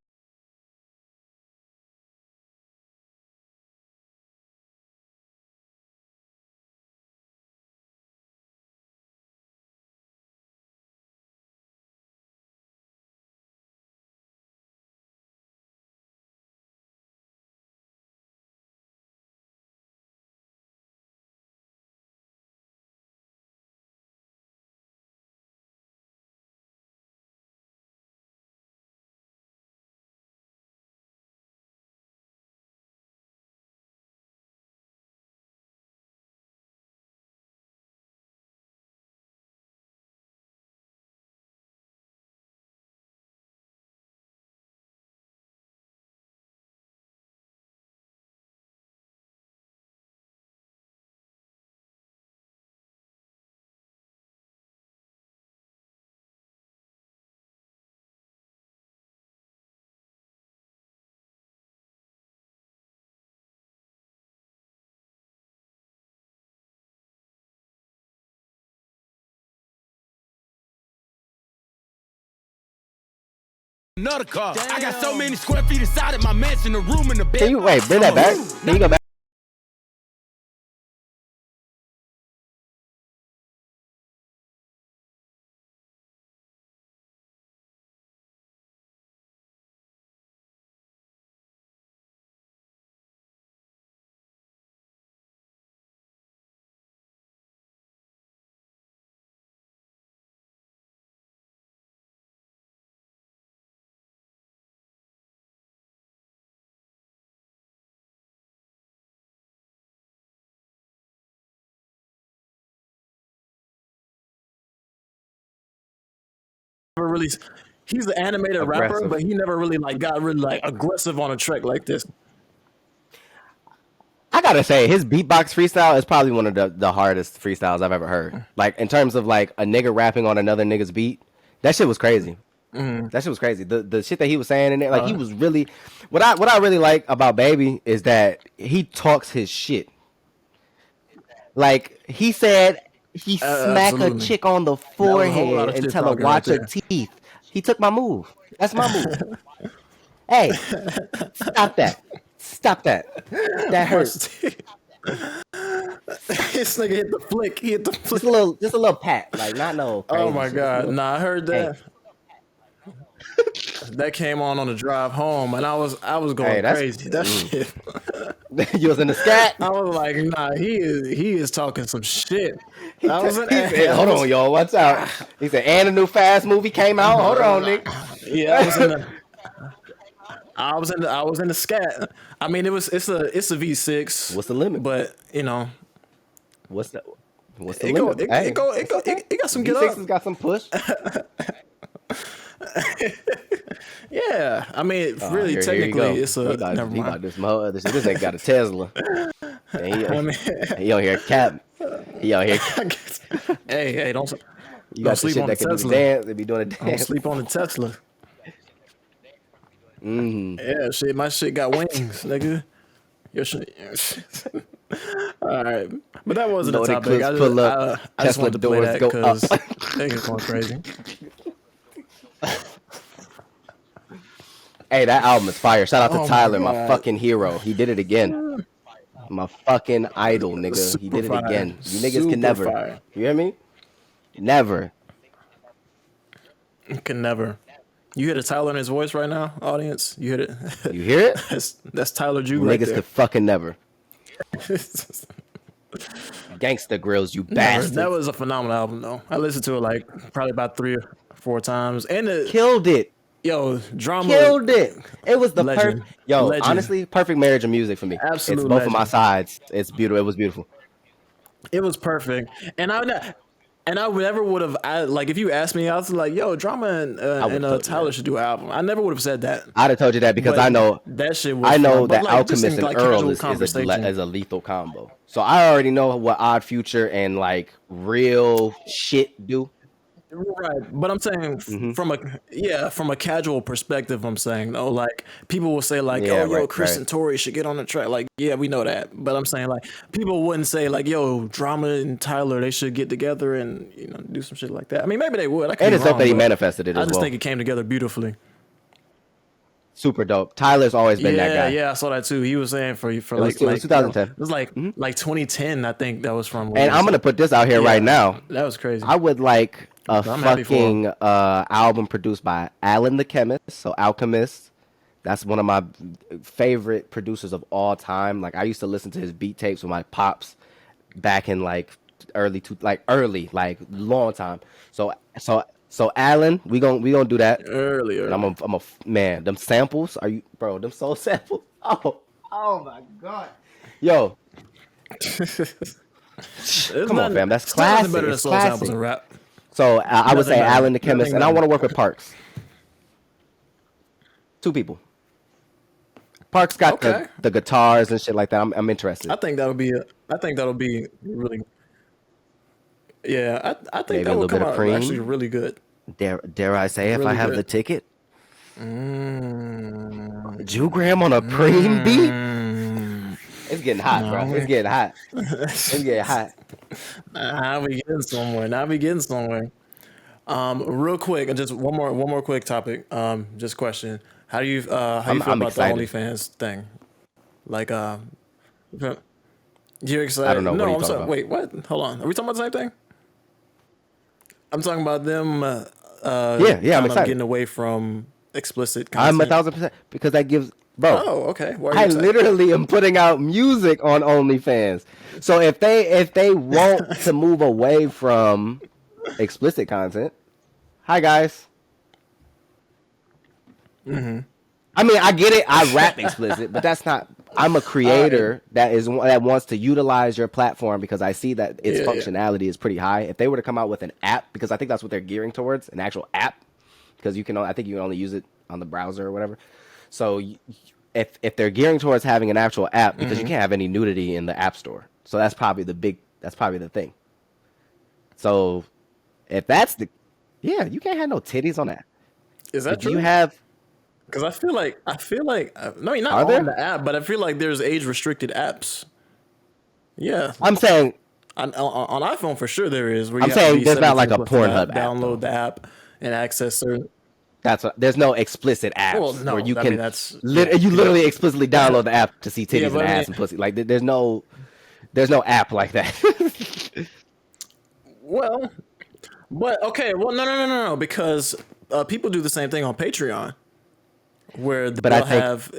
Another car. I got so many square feet inside of my mansion, the room and the bed. Can you wait? Bring that back. Can you go back? Never really. He's an animated rapper, Aggressive. but he never really got really aggressive on a track like this. I gotta say, his beatbox freestyle is probably one of the hardest freestyles I've ever heard. Like in terms of like a nigga rapping on another nigga's beat, that shit was crazy. That shit was crazy. The shit that he was saying in there, like he was really. What I really like about Baby is that he talks his shit. Like he said, he smack a Absolutely. chick on the That was a whole lot forehead of and shit tell her talking right watch her there. teeth. He took my move. That's my move. Hey, stop that. Stop that. That hurts. This nigga hit the flick. He hit the flick. Just a little pat. Like not no crazy Oh my shit. god! Nah, I heard that. That came on the drive home, and I was going Hey, that's crazy. That shit. you was in the scat. I was like, nah, he is talking some shit. He I was in. said, hold on, y'all, watch out. He said, and a new Fast movie came out. Hold on, nigga. Yeah, I was in the. I was in the scat. I mean, it's a V6. What's the limit? But you know, What's the it go, limit? it got some get V6 up. has got some push. Yeah, I mean, really, Here you technically, go. it's a. He about, Never he about mind. this mother. This nigga got a Tesla. And I mean, he out here cap. He out here. hey, don't You don't got the sleep shit on the that can do the Tesla. dance. They be doing a Don't dance. sleep on the Tesla. Mm-hmm. Yeah, shit, my shit got wings, nigga. Your shit. All right, but that wasn't a Loaded topic. clips pull up. I just Tesla wanted to play doors that go up. because niggas going crazy. Hey, that album is fire. Shout out to Oh my Tyler, my God. fucking hero. He did it again. My fucking idol, nigga. He did it Super fire. again. You niggas Super can never. fire. You hear me? Never. Can never. You hear the Tyler in his voice right now, audience? You hear it? You hear it? That's Tyler Jew You right niggas there. could fucking never. Gangsta grills, you Never. bastard. That was a phenomenal album, though. I listened to it like probably about 3 or 4 times, and Killed it. yo, drama. Killed it. It was the Legend. perfect. Yo, Legend. honestly, perfect marriage of music for me. Absolute It's both of my legend. sides. It's beautiful. It was beautiful. It was perfect, and I never would have. Like if you asked me, I was like, "Yo, Drama and would've told you Tyler that. should do an album." I never would have said that. I'd have told you that because But I know that shit was. I know fun. But, that like, just Alchemist in, and like, Earl casual is conversation. a lethal combo. So I already know what Odd Future and like real shit do. Right, but I'm saying Hmm. from a casual perspective, I'm saying though, like people will say like, Yeah, oh, yo, right, Chris right. and Tori should get on the track. Like, yeah, we know that, but I'm saying like people wouldn't say like, yo, Drama and Tyler they should get together and do some shit like that. I mean, maybe they would. I could And be it's dope that wrong, he but manifested it I as just well. think it came together beautifully. Super dope. Tyler's always been that Yeah, guy. yeah, I saw that too. He was saying for It was 2010. it was like 2010. I think that was from when he And I'm was gonna put this out here right yeah, now. that was crazy. I would like a But I'm happy for him. fucking album produced by Alan the Chemist, so Alchemist. That's one of my favorite producers of all time. Like I used to listen to his beat tapes with my pops back in like like long time. So Alan, we gonna do that. And Earlier. I'm a man. Them samples, are you, bro? Them soul samples. Oh my god, yo, come on, fam. That's Still nothing classic. better than It's soul samples classic. and rap. So I would Nothing say better. Alan the Chemist, Nothing and I better. want to work with Parks. Two people. Parks got Okay. the guitars and shit like that. I'm interested. I think that'll be. I think that'll be really. Yeah, I think Maybe that a would little come bit of out actually cream. really good. Dare I say, if I Really have the good. ticket, Mm, Jugram on a preem beat. It's getting hot, bro. It's no, getting hot. It's getting hot. now we getting somewhere. Now we getting somewhere. Real quick, and just one more quick topic. Just question: how do you feel I'm about the excited. OnlyFans thing? Like, you're I don't excited? know. What are No, you I'm talking sorry. about? Wait, what? Hold on. Are we talking about the same thing? I'm talking about them Yeah, I'm kind of excited. getting away from explicit I'm a content. 1000% because that gives, bro. Oh, okay. Why are you I excited? literally am putting out music on OnlyFans. So if they want to move away from explicit content, hi guys. I mean, I get it. I rap explicit, but that's not. I'm a All right. creator that wants to utilize your platform because I see that its Yeah, yeah. functionality is pretty high. If they were to come out with an app, because I think that's what they're gearing towards, an actual app, because I think you can only use it on the browser or whatever. So if they're gearing towards having an actual app, because you can't have any nudity in the app store, so that's probably the thing. So if that's the, yeah, you can't have no titties on that. Is that But do you true? have? Because I feel like no, you're not Are on there? the app, but I feel like there's age restricted apps. Yeah, I'm saying on iPhone for sure there is where I'm you have to saying be there's not 17 like a plus to Pornhub app download though. the app and access certain. There's no explicit Well, apps where no, you I mean can that's yeah, you literally explicitly download the app to see yeah, titties and but I mean, ass and pussy. Like there's no app like that. well, but okay, well, no, because people do the same thing on Patreon where But I they'll think have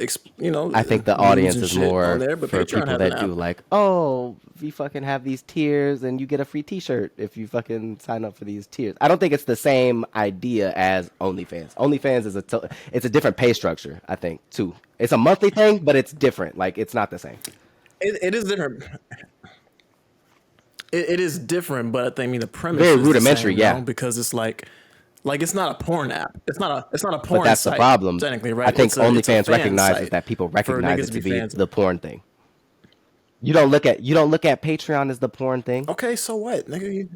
I think the nudes audience and is shit on more there, but for Patreon people has an that app. do like, oh, we fucking have these tiers and you get a free T-shirt if you fucking sign up for these tiers. I don't think it's the same idea as OnlyFans. OnlyFans is it's a different pay structure. I think too. It's a monthly thing, but it's different. Like it's not the same. It is different. It is different, but I mean the premise Very is the rudimentary, same, no? yeah. Because it's like it's not a porn app. It's not a But porn that's the site problem. technically, I right? think It's a OnlyFans fan recognizes site that people for recognize niggas it to to be be fans. the porn thing. You don't look at Patreon as the porn thing. Okay, so what, nigga?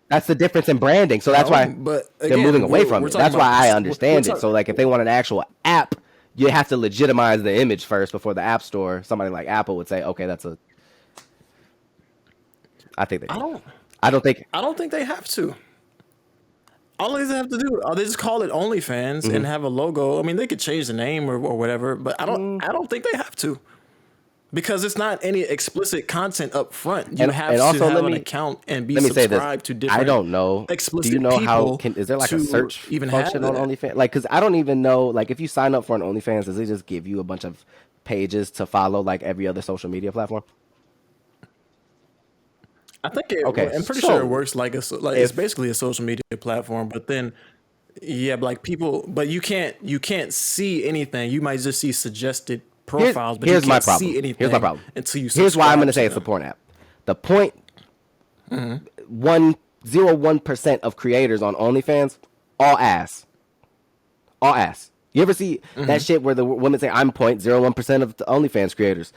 That's the difference in branding. So that's No, why but they're moving again, away we're, from we're it. talking That's why about I we're understand it. So talking. like if they want an actual app, you have to legitimize the image first before the app store. Somebody like Apple would say, okay, that's a. I think they I do. don't. I don't think. I don't think they have to. All they have to do, they just call it OnlyFans and have a logo. I mean, they could change the name or whatever, but I don't. I don't think they have to. Because it's not any explicit content up front. You have And to also have an account and be let me say this. subscribed to I different don't know. Do you explicit know how people is there like a to search even have function on that. OnlyFans? Like, cause I don't even know. Like, if you sign up for an OnlyFans, does it just give you a bunch of pages to follow like every other social media platform? I think Okay, I'm pretty sure it so works like it's if basically a social media platform, but then yeah, like people, but you can't see anything. You might just see suggested here's profiles, but you here's my can't see problem. Here's my anything problem. until you Here's why I'm subscribe gonna to say it's a them. porn app. The point 101% of creators on OnlyFans, all ass, all ass. You ever see that shit where the women say I'm 0.01% of the OnlyFans creators?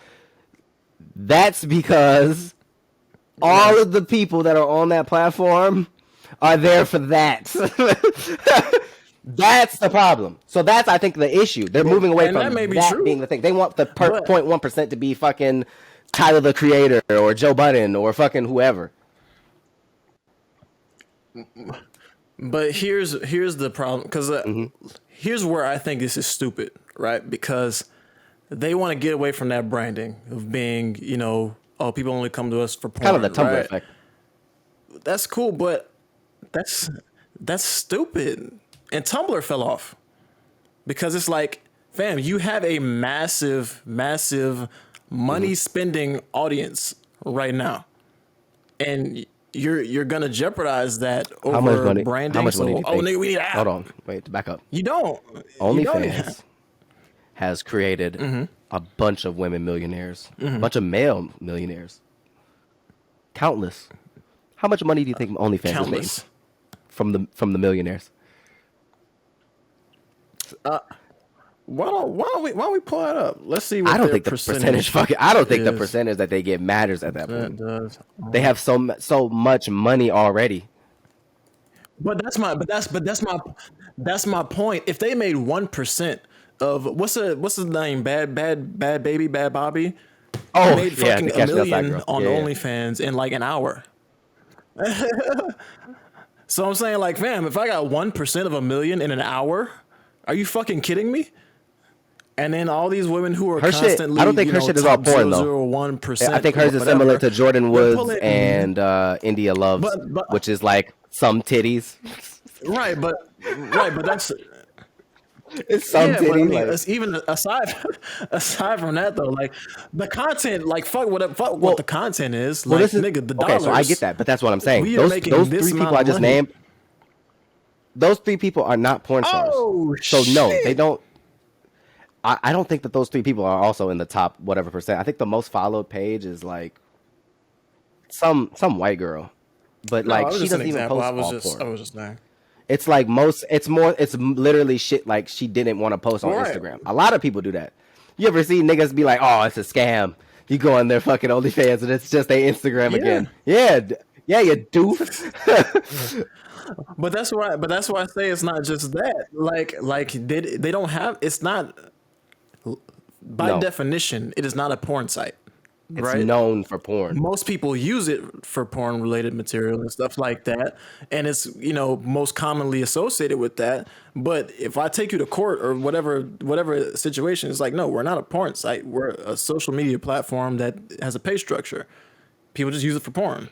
That's because all Right. of the people that are on that platform are there for that. That's the problem. So that's, I think, the issue. They're moving away And from that may be that true, being the thing. They want the but 0.1% to be fucking Tyler the Creator or Joe Budden or fucking whoever. but here's the problem, because here's where I think this is stupid, right? Because they want to get away from that branding of being, oh, people only come to us for porn. Kind of the Tumblr right? effect. That's cool, but that's stupid. And Tumblr fell off because it's like, fam, you have a massive money spending audience right now, and you're gonna jeopardize that over How much money? branding. How much money do you think? Nigga, we need an app. Hold on, wait, back up. You don't. OnlyFans has created a bunch of women millionaires, a bunch of male millionaires, countless. How much money do you think OnlyFans has made Countless. from the millionaires? Why don't we pull that up? Let's see what I don't their think the percentage. I don't think the percentage that they get matters at that point. does. They have so much money already. But that's my point. If they made 1% of what's his name, bad baby, bad Bobby, Oh, made yeah, fucking the a Catch Me Outside million girl. on Yeah, yeah. OnlyFans in like an hour. So I'm saying, like, fam, if I got 1% of a million in an hour, are you fucking kidding me? And then all these women who are Her shit. constantly, I don't think her shit is all porn though. 0.001%. I think hers is similar to Jordan Woods and India Loves, But- which is like some titties. Right, but that's It's some yeah. But I titties. mean, like- it's even aside from that though, like the content, like fuck what the content is. well, Like, this is nigga, the okay. dollars. So I get that, but that's what I'm saying. We are Those making those this three people amount I of just money. named, those three people are not porn stars. Oh, so no, shit. they don't. I don't think that those three people are also in the top whatever percent. I think the most followed page is like some white girl, but No, like I was she just an doesn't even example. post I was all just porn. saying. It's like it's literally shit like she didn't want to post on Right. Instagram. A lot of people do that. You ever see niggas be like, oh, it's a scam. You go on their fucking OnlyFans and it's just their Instagram Yeah. again. Yeah, you doof. But that's why I say it's not just that. Like they don't have. It's not by No. definition. It is not a porn site. It's right? known for porn. Most people use it for porn related material and stuff like that, and it's most commonly associated with that. But if I take you to court or whatever situation, it's like, no, we're not a porn site. We're a social media platform that has a pay structure. People just use it for porn,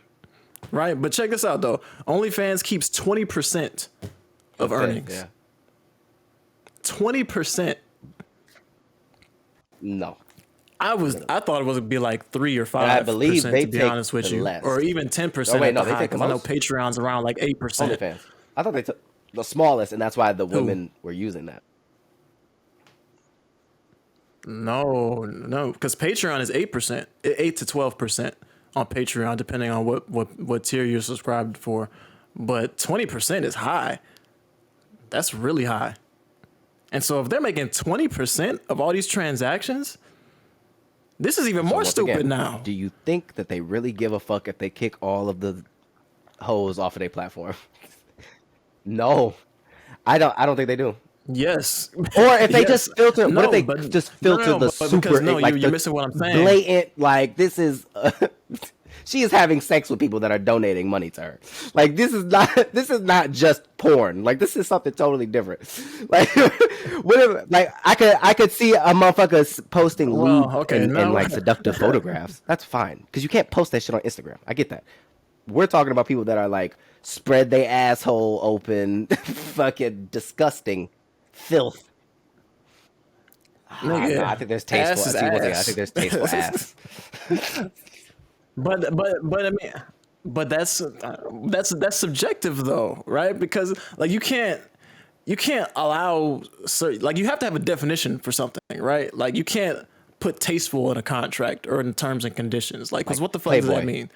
right? But check this out though. OnlyFans keeps 20% of earnings. Yeah. 20%. No. I thought it was gonna be like 3 or 5%. I believe they to be take honest with the you, less. or even 10%. Oh, wait, at no, the they high, take the 'cause I know most. Patreon's around like 8%. OnlyFans. I thought they took the smallest, and that's why the women were using that. No, because Patreon is 8%, 8 to 12% on Patreon, depending on what tier you're subscribed for. But 20% is high. That's really high. And so if they're making 20% of all these transactions, this is even more Once stupid again, now. Do you think that they really give a fuck if they kick all of the hoes off of their platform? No, I don't think they do. Yes. Or if they Yes. just filter, No, what if they but- just filter no, the but super, because, no, like you're the missing what I'm saying. blatant, like this is, she is having sex with people that are donating money to her. Like this is not just porn. Like this is something totally different. Like, whatever. Like I could see a motherfucker posting lewd and like seductive photographs. That's fine because you can't post that shit on Instagram. I get that. We're talking about people that are like spread their asshole open, fucking disgusting filth. Nigga, I think there's tasteful. ass is See, one thing, I ass. think there's tasteful ass. But I mean, but that's subjective though, right? Because like you can't allow like you have to have a definition for something, right? Like you can't put tasteful in a contract or in terms and conditions. Like, because what the fuck does that Playboy. mean?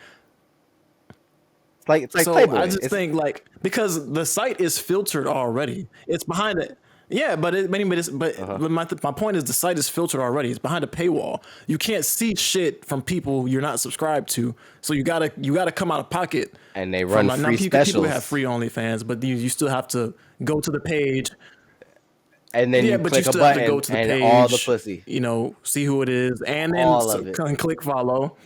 It's like So Playboy. I just think like because the site is filtered already. It's behind it. Yeah, but my point is the site is filtered already. It's behind a paywall. You can't see shit from people you're not subscribed to. So you gotta come out of pocket. And they run free people specials. have free OnlyFans, but you still have to go to the page. And then you click a button go to the and page, all the pussy. You know, see who it is, and then All of it. click follow.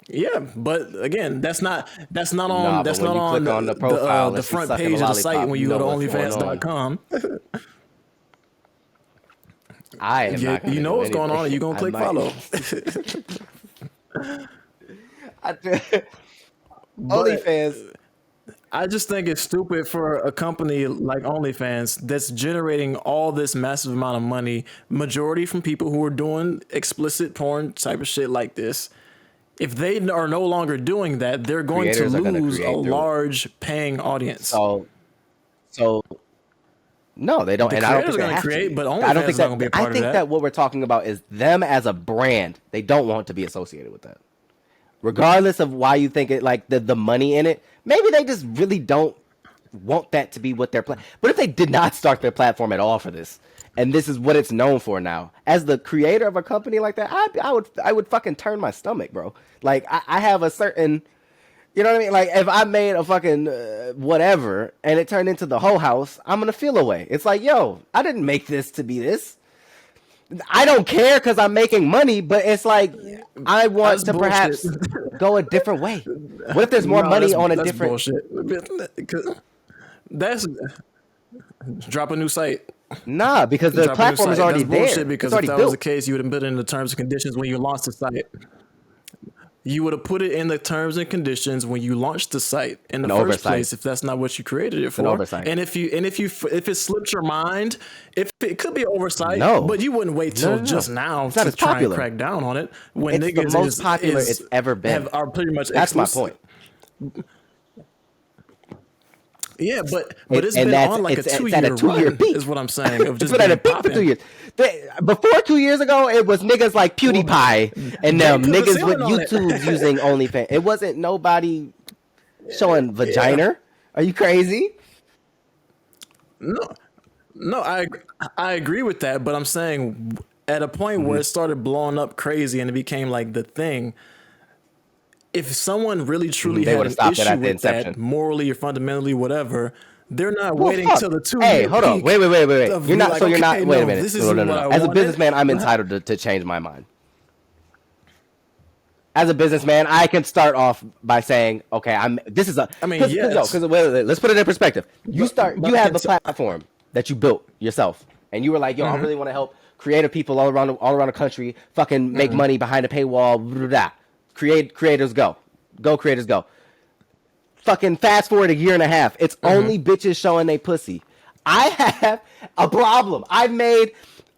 Yeah, but again, that's not on Nah, that's but when not you click on the profile, the and she's front sucking page a of the site lollipop, when you you go know to what's going on. OnlyFans.com. I am not gonna You know do what's going on, and you're gonna I click might. follow. OnlyFans. I just think it's stupid for a company like OnlyFans that's generating all this massive amount of money, majority from people who are doing explicit porn type of shit like this. If they are no longer doing that, they're going Creators to are gonna lose a create through it. large paying audience. So no, they don't. The And I don't creators think are they gonna have create, to. but I don't OnlyFans think is not gonna be a part I of think that. that what we're talking about is them as a brand. They don't want to be associated with that, regardless of why you think it. Like the money in it, maybe they just really don't want that to be what their plan. But if they did not start their platform at all for this, and this is what it's known for now, as the creator of a company like that, I would fucking turn my stomach, bro. Like I have a certain, you know what I mean? Like if I made a fucking whatever and it turned into the whole house, I'm gonna feel away. It's like, yo, I didn't make this to be this. I don't care because I'm making money, but it's like I want That's to bullshit. perhaps go a different way. What if there's more No, money on a that's different? bullshit. 'Cause That's drop a new site. Nah, because the Drop a new platform is site. already That's bullshit there. because It's already if that was built. the case, you would have put it in the terms and conditions when you launched the site. You would have put it in the terms and conditions when you launched the site in the An first oversight. place. If that's not what you created it for, an oversight. and if it slipped your mind, if it could be an oversight, No. but you wouldn't wait till No. just now It's not to as try and popular. crack down on it when It's the niggas most popular it's ever been. are pretty much That's my exclusive. point. Yeah, but it's And been that's- on like a it's 2 at year a 2-year run, peak. is what I'm saying. Of It's just been at a being peak for popping. 2 years. Before 2 years ago, it was niggas like PewDiePie and them put the niggas ceiling with on it. YouTube's using OnlyFans. It wasn't nobody showing vagina. Are you crazy? No, I agree with that, but I'm saying at a point where it started blowing up crazy and it became like the thing. If someone really truly They had would've an stopped it issue at the with that, inception. morally or fundamentally, whatever, they're not Well, waiting fuck. till the 2 Hey, year hold on. peak Wait. of You're be not. like, So you're not. okay, Wait a no, minute. this No. isn't what I As a wanted. businessman, I'm entitled to change my mind. As a businessman, I can start off by saying, "Okay, This is a." I mean, Cause, yes. Because let's put it in perspective. You but have the it's- platform that you built yourself, and you were like, "Yo, I really want to help creative people all around the country, fucking make money behind a paywall." Blah, blah, blah. Creators go, creators go. Fucking fast forward a year and a half. It's only bitches showing they pussy. I have a problem. I've made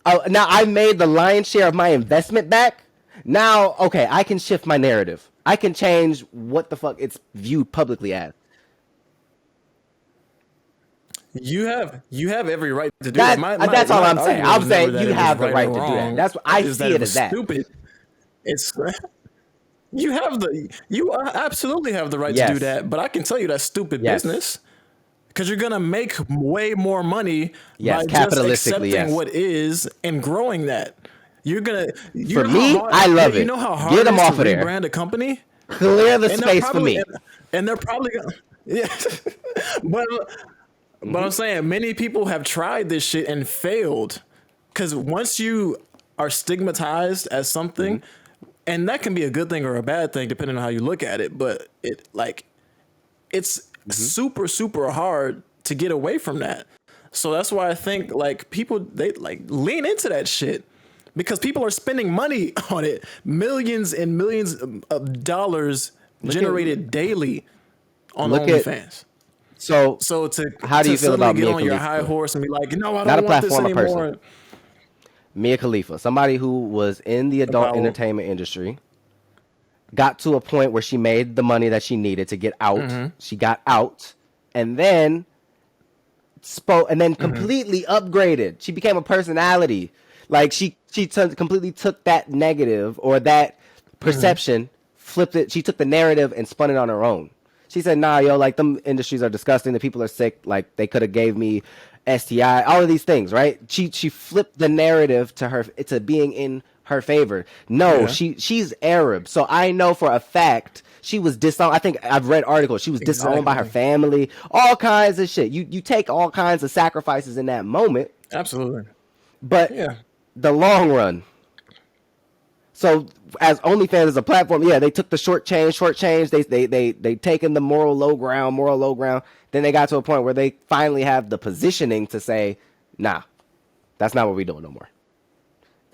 the lion's share of my investment back. Now, okay, I can shift my narrative. I can change what the fuck it's viewed publicly as. You have every right to do That- that. that's all I'm saying. argument I'm was saying never that you it was have the right or to do that. wrong. That's what I Is see it was as that. stupid. It's you absolutely have the right to Yes. do that, but I can tell you that's stupid Yes. business because you're gonna make way more money Yes, by just capitalistically, accepting yes. what is and growing that. You For know me, how hard, I love you it. know how hard Get it them is off to of there. rebrand a company. Clear the And they're space for probably- me. and they're probably gonna, yeah. but I'm saying many people have tried this shit and failed because once you are stigmatized as something, and that can be a good thing or a bad thing depending on how you look at it, but it's super super hard to get away from that. So that's why I think like people they like lean into that shit. Because people are spending money on it, millions and millions of dollars generated daily on look at- OnlyFans. So So to how do you feel suddenly about get Mia on your Khalifa? high horse and be like, no, I Not a don't want this platform, a person. anymore. Mia Khalifa, somebody who was in the adult About- entertainment industry, got to a point where she made the money that she needed to get out. She got out, and then completely upgraded. She became a personality. Like she completely took that negative or that perception, flipped it. She took the narrative and spun it on her own. She said, "Nah, yo, like them industries are disgusting. The people are sick. Like they could have gave me STI, all of these things, right? She flipped the narrative to being in her favor. No, Yeah. she's Arab, so I know for a fact she was disowned. I think I've read articles. She was disowned by her Exactly. family, all kinds of shit. You take all kinds of sacrifices in that moment, Absolutely. but Yeah. the long run. So as OnlyFans as a platform, yeah, they took the short change. They taken the moral low ground. Then they got to a point where they finally have the positioning to say, nah, that's not what we doing no more.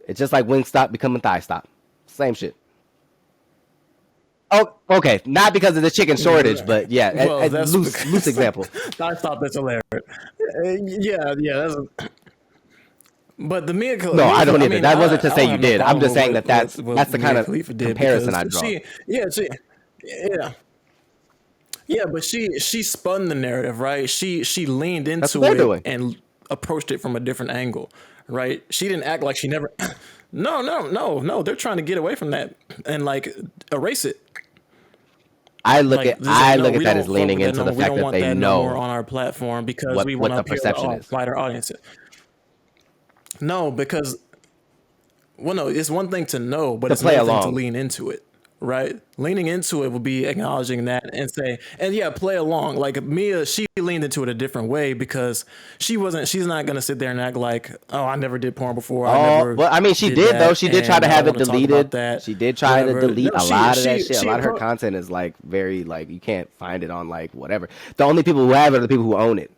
It's just like Wingstop becoming Thigh Stop. Same shit. Oh, okay. Not because of the chicken shortage, but yeah, Well, a that's loose example. I thought that's hilarious. Yeah, yeah. But the No, I don't I either. mean, That wasn't to I say don't you have no did. I'm problem just saying with that's what the kind Mia of Khalifa did comparison I because draw. yeah, but she spun the narrative, right? She leaned That's into what they're it doing. and approached it from a different angle, right? She didn't act like she never. No. They're trying to get away from that and like erase it. I look Like at just say, no, we that don't as fuck leaning with that into no the more. We fact don't that want they that no more know on our platform because we want what to the appeal perception to is. wider audiences. No, because well, no, it's one thing to know, but To it's play another thing to along. lean into it, right? Leaning into it will be acknowledging that and say, and yeah, play along. Like Mia, she leaned into it a different way because she's not going to sit there and act like, oh, I never did porn before. I Oh, never well, I mean, she did did though. that. She did try And to I have don't it want to talk about deleted. that. She did try to Whatever. delete No, a lot of that shit. A lot of her content is like very like you can't find it on like whatever. The only people who have it are the people who own it.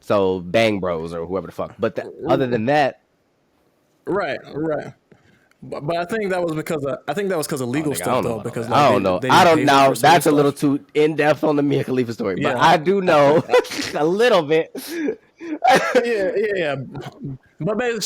So Bang Bros or whoever the fuck. But other than that, right. But I think that was because of oh legal nigga, I stuff don't know though, about all because that. like I don't know. they I didn't don't pay her know. for certain That's a little stuff. too in depth on the Mia Khalifa story, but Yeah. I do know a little bit. Yeah. But man,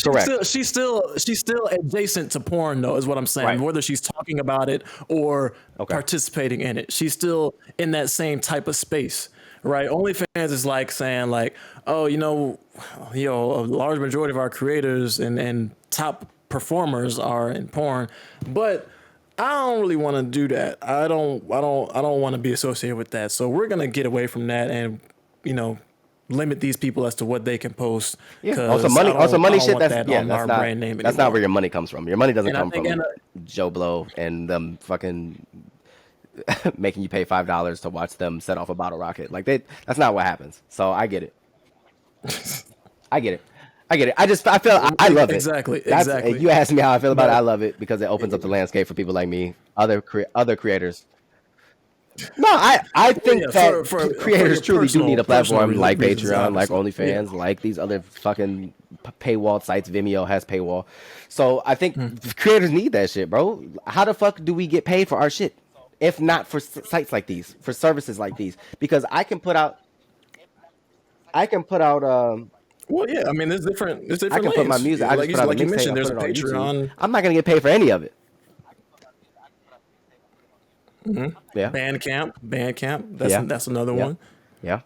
Correct. she's still adjacent to porn though, is what I'm saying. Right. Whether she's talking about it or Okay. participating in it, she's still in that same type of space, right? OnlyFans is like saying like, oh, a large majority of our creators and top performers are in porn, but I don't really want to do that. I don't want to be associated with that. So we're gonna get away from that and limit these people as to what they can post. Yeah. Because I Also don't money shit. want That's that yeah. on That's our not. brand name That's not anymore. where your money comes from. Your money doesn't And I come think, from Joe Blow and them fucking making you pay $5 to watch them set off a bottle rocket. Like that's not what happens. So I get it. I get it. I love it. exactly. You asked me how I feel about it. I But love it because it opens up the landscape for people like me, other creators. No, I think yeah, that for creators your truly do need a personal platform like reasons, Patreon, like obviously. Yeah. OnlyFans, like these other fucking paywall sites. Vimeo has paywall, so I think creators need that shit, bro. How the fuck do we get paid for our shit if not for sites like these, for services like these? Because I can put out Well, yeah. I mean, there's I different can put my lanes. music. I just put out a Like you mixtape. I mentioned, there's put a it on YouTube. Patreon, I'm not gonna get paid for any of it. Yeah, Bandcamp. yeah, That's another yeah, one. yeah.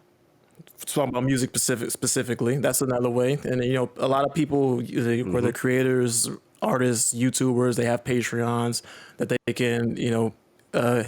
Talking about music specifically, that's another way. And a lot of people, whether creators, artists, YouTubers, they have Patreons that they can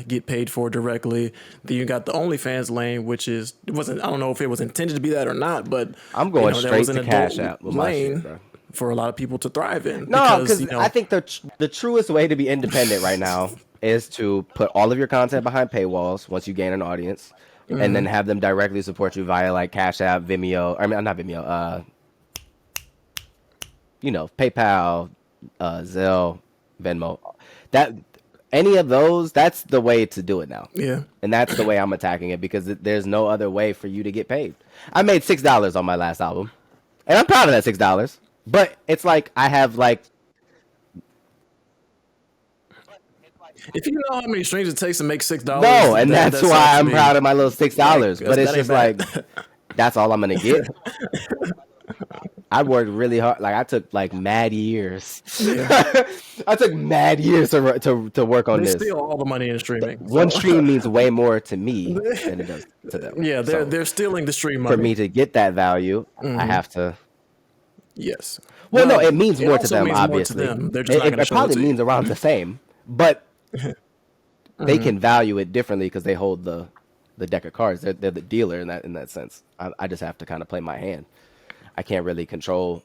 get paid for directly. Then you got the OnlyFans lane, which it wasn't. I don't know if it was intended to be that or not, but I'm going that straight was an to adult Cash App with my shit, lane bro. for a lot of people to thrive in No, because because I think the truest way to be independent right now is to put all of your content behind paywalls once you gain an audience, and then have them directly support you via like Cash App, Vimeo. I mean, not Vimeo. PayPal, Zelle, Venmo. That any of those, that's the way to do it now. yeah. And that's the way I'm attacking it because there's no other way for you to get paid. I made $6 on my last album, and I'm proud of that $6. But it's like I have like If you know how many streams it takes to make $6, no, and that's why I'm actually proud of my little $6. like, But it's that ain't just bad. like that's all I'm gonna get. I worked really hard. Like I took like mad years. I took mad years to work on They this. steal all the money in streaming. One stream means way more to me than it does to them. Yeah, So, they're stealing the stream for money. me to get that value, I have to. Yes. Well, no, it means more to also them. means more to Obviously, them. They're just not gonna it show it probably to you. means around the same, but they can value it differently because they hold the deck of cards. They're the dealer in that sense. I just have to kind of play my hand. I can't really control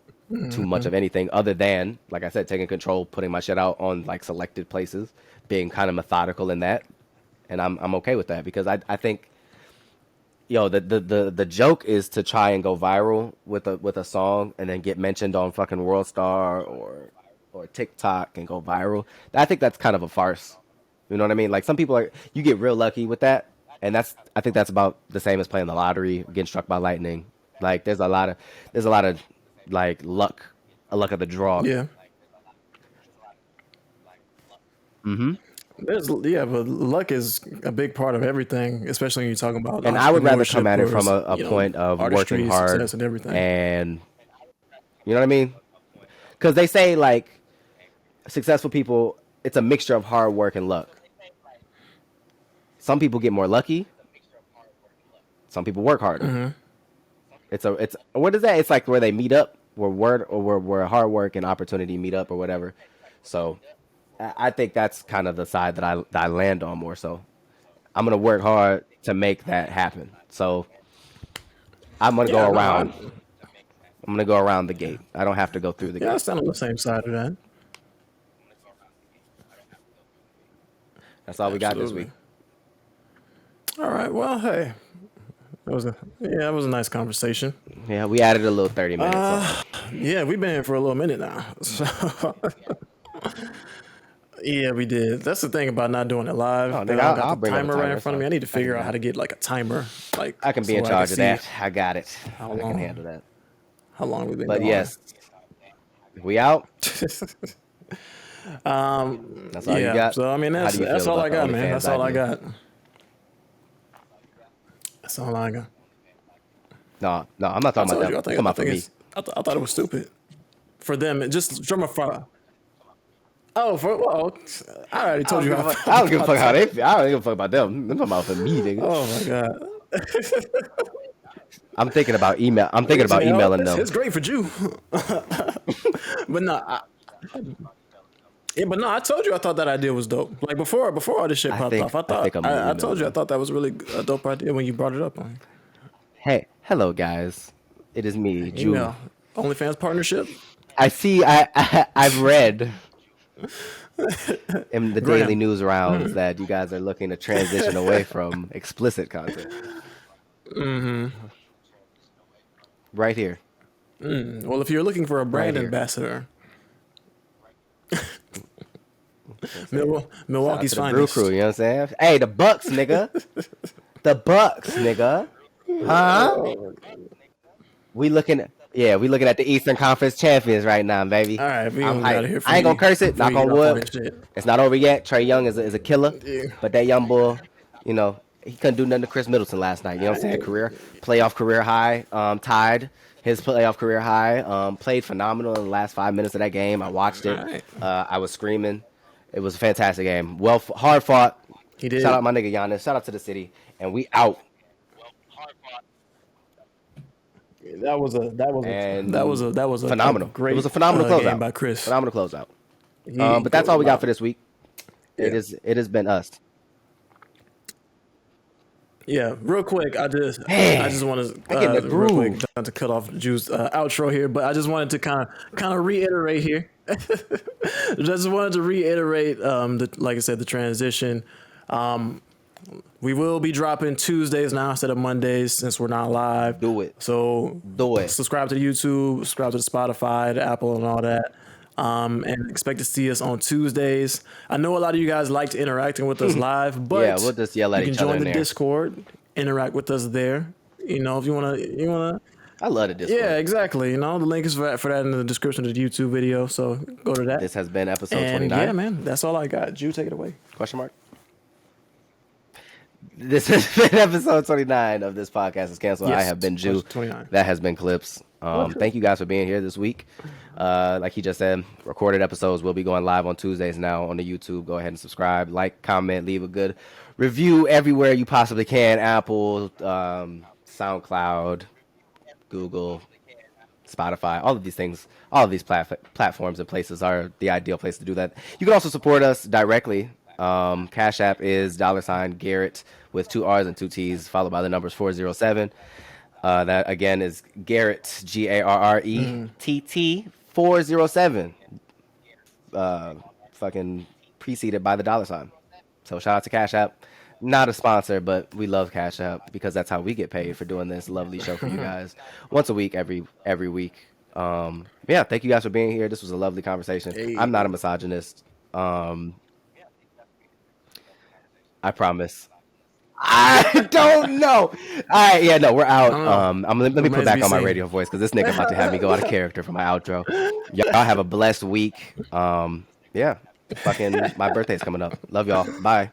too much of anything other than, like I said, taking control, putting my shit out on like selected places, being kind of methodical in that, and I'm okay with that because I think, yo, the joke is to try and go viral with a song and then get mentioned on fucking World Star or TikTok and go viral. I think that's kind of a farce. You know what I mean? Like some people are, you get real lucky with that, and I think that's about the same as playing the lottery, getting struck by lightning. Like there's a lot of like luck, a luck of the draw. Yeah. But luck is a big part of everything, especially when you're talking about And I would rather come entrepreneurship at it or, from a you know, point of artistry, working hard success, and everything. and you know what I mean? Because they say like successful people, it's a mixture of hard work and luck. Some people get more lucky. Some people work harder. It's what is that? It's like where they meet up, where hard work and opportunity meet up or whatever. So I think that's kind of the side that I land on more. So I'm gonna work hard to make that happen. So I'm gonna Yeah, go no, around. I'm gonna go around the gate. I don't have to go through the I gate. stand on the same side of that. That's all we got this week. Absolutely. All right. Well, hey, that was a nice conversation. Yeah, we added a little 30 minutes. Yeah, we've been here for a little minute now. So yeah, we did. That's the thing about not doing it live. Oh, They nigga, all got I'll the bring up a timer right timer, in front of me. I need to figure out how to get like a timer. Like I can be so in I charge of see that. I got it. I long? can handle that. How long we've been But going. yes, we out. That's all you Yeah. got. So I mean, How that's do you that's feel all about I the got, man. OnlyFans That's all I idea? got. That's all I got. No, I'm not I talking told about you. them. I'm talking about for me. I thought it was stupid for them. Just from afar. Oh, I already told you. How I don't give a fuck how they feel. I don't give a fuck about them. I'm talking about for me, nigga. Oh my god. I'm thinking about email. I'm thinking about You know, emailing them. It's great for you. But no, I told you I thought that idea was dope. Like before all this shit popped off, I told you I thought that was really a dope idea when you brought it up. Like, Hey, hello guys. It is me, Jew. email OnlyFans partnership. I see. I've read in the daily news rounds that you guys are looking to transition away from explicit content. Right here. Well, if you're looking for a brand Right here. ambassador, Milwaukee's Shout out to the Brew finest. Crew, you know what I'm saying? Hey, the Bucks, nigga. The Bucks, nigga. Huh? We looking at the Eastern Conference champions right now, baby. All right, we I'm gonna get out of hyped. here. I ain't gonna curse it. Knock on wood. Shit. It's not over yet. Trey Young is a killer, Yeah. but that young boy, you know, he couldn't do nothing to Chris Middleton last night. You know what I'm saying? Playoff career high, tied his playoff career high. Played phenomenal in the last 5 minutes of that game. I watched it. Right. I was screaming. It was a fantastic game. Hard fought. He did. Shout out my nigga Giannis. Shout out to the city. And we out. That was a Phenomenal. great It was a phenomenal game closeout by Chris. Phenomenal closeout. But that's all we got for this week. Yeah. It has been us. Yeah, real quick, I just want to I get in the real quick, groove. not to cut off Drew's outro here, but I just wanted to kind of reiterate here. Just wanted to reiterate, like I said, the transition. We will be dropping Tuesdays now instead of Mondays since we're not live. Do it. So Do it. subscribe to the YouTube, subscribe to the Spotify, the Apple, and all that. And expect to see us on Tuesdays. I know a lot of you guys liked interacting with us live, but Yeah, we'll just yell at you can each other join in the there. Discord, interact with us there. You know, if you wanna. I love the Discord. Yeah, exactly. You know, the link is for that in the description of the YouTube video. So go to that. This has been episode And 29. yeah, man, that's all I got. Jew, take it away. Question mark? This has been episode 29 of this podcast is canceled. Yes, I have been Jew. 29. That has been Clips. Thank you guys for being here this week. Like he just said, recorded episodes will be going live on Tuesdays now on the YouTube. Go ahead and subscribe, like, comment, leave a good review everywhere you possibly can. Apple, SoundCloud, Google, Spotify, all of these things, all of these platforms and places are the ideal place to do that. You can also support us directly. Cash App is $Garrett with 2 R's and 2 T's, followed by the numbers 407. That again is Garrett GARRETT 407. Fucking preceded by the $. So shout out to Cash App. Not a sponsor, but we love Cash App because that's how we get paid for doing this lovely show for you guys once a week, every week. Yeah, thank you guys for being here. This was a lovely conversation. I'm not a misogynist. I promise. I don't know. All right, yeah, no, we're out. Let me put back on my radio voice because this nigga about to have me go out of character for my outro. Y'all have a blessed week. Yeah, fucking my birthday's coming up. Love y'all. Bye.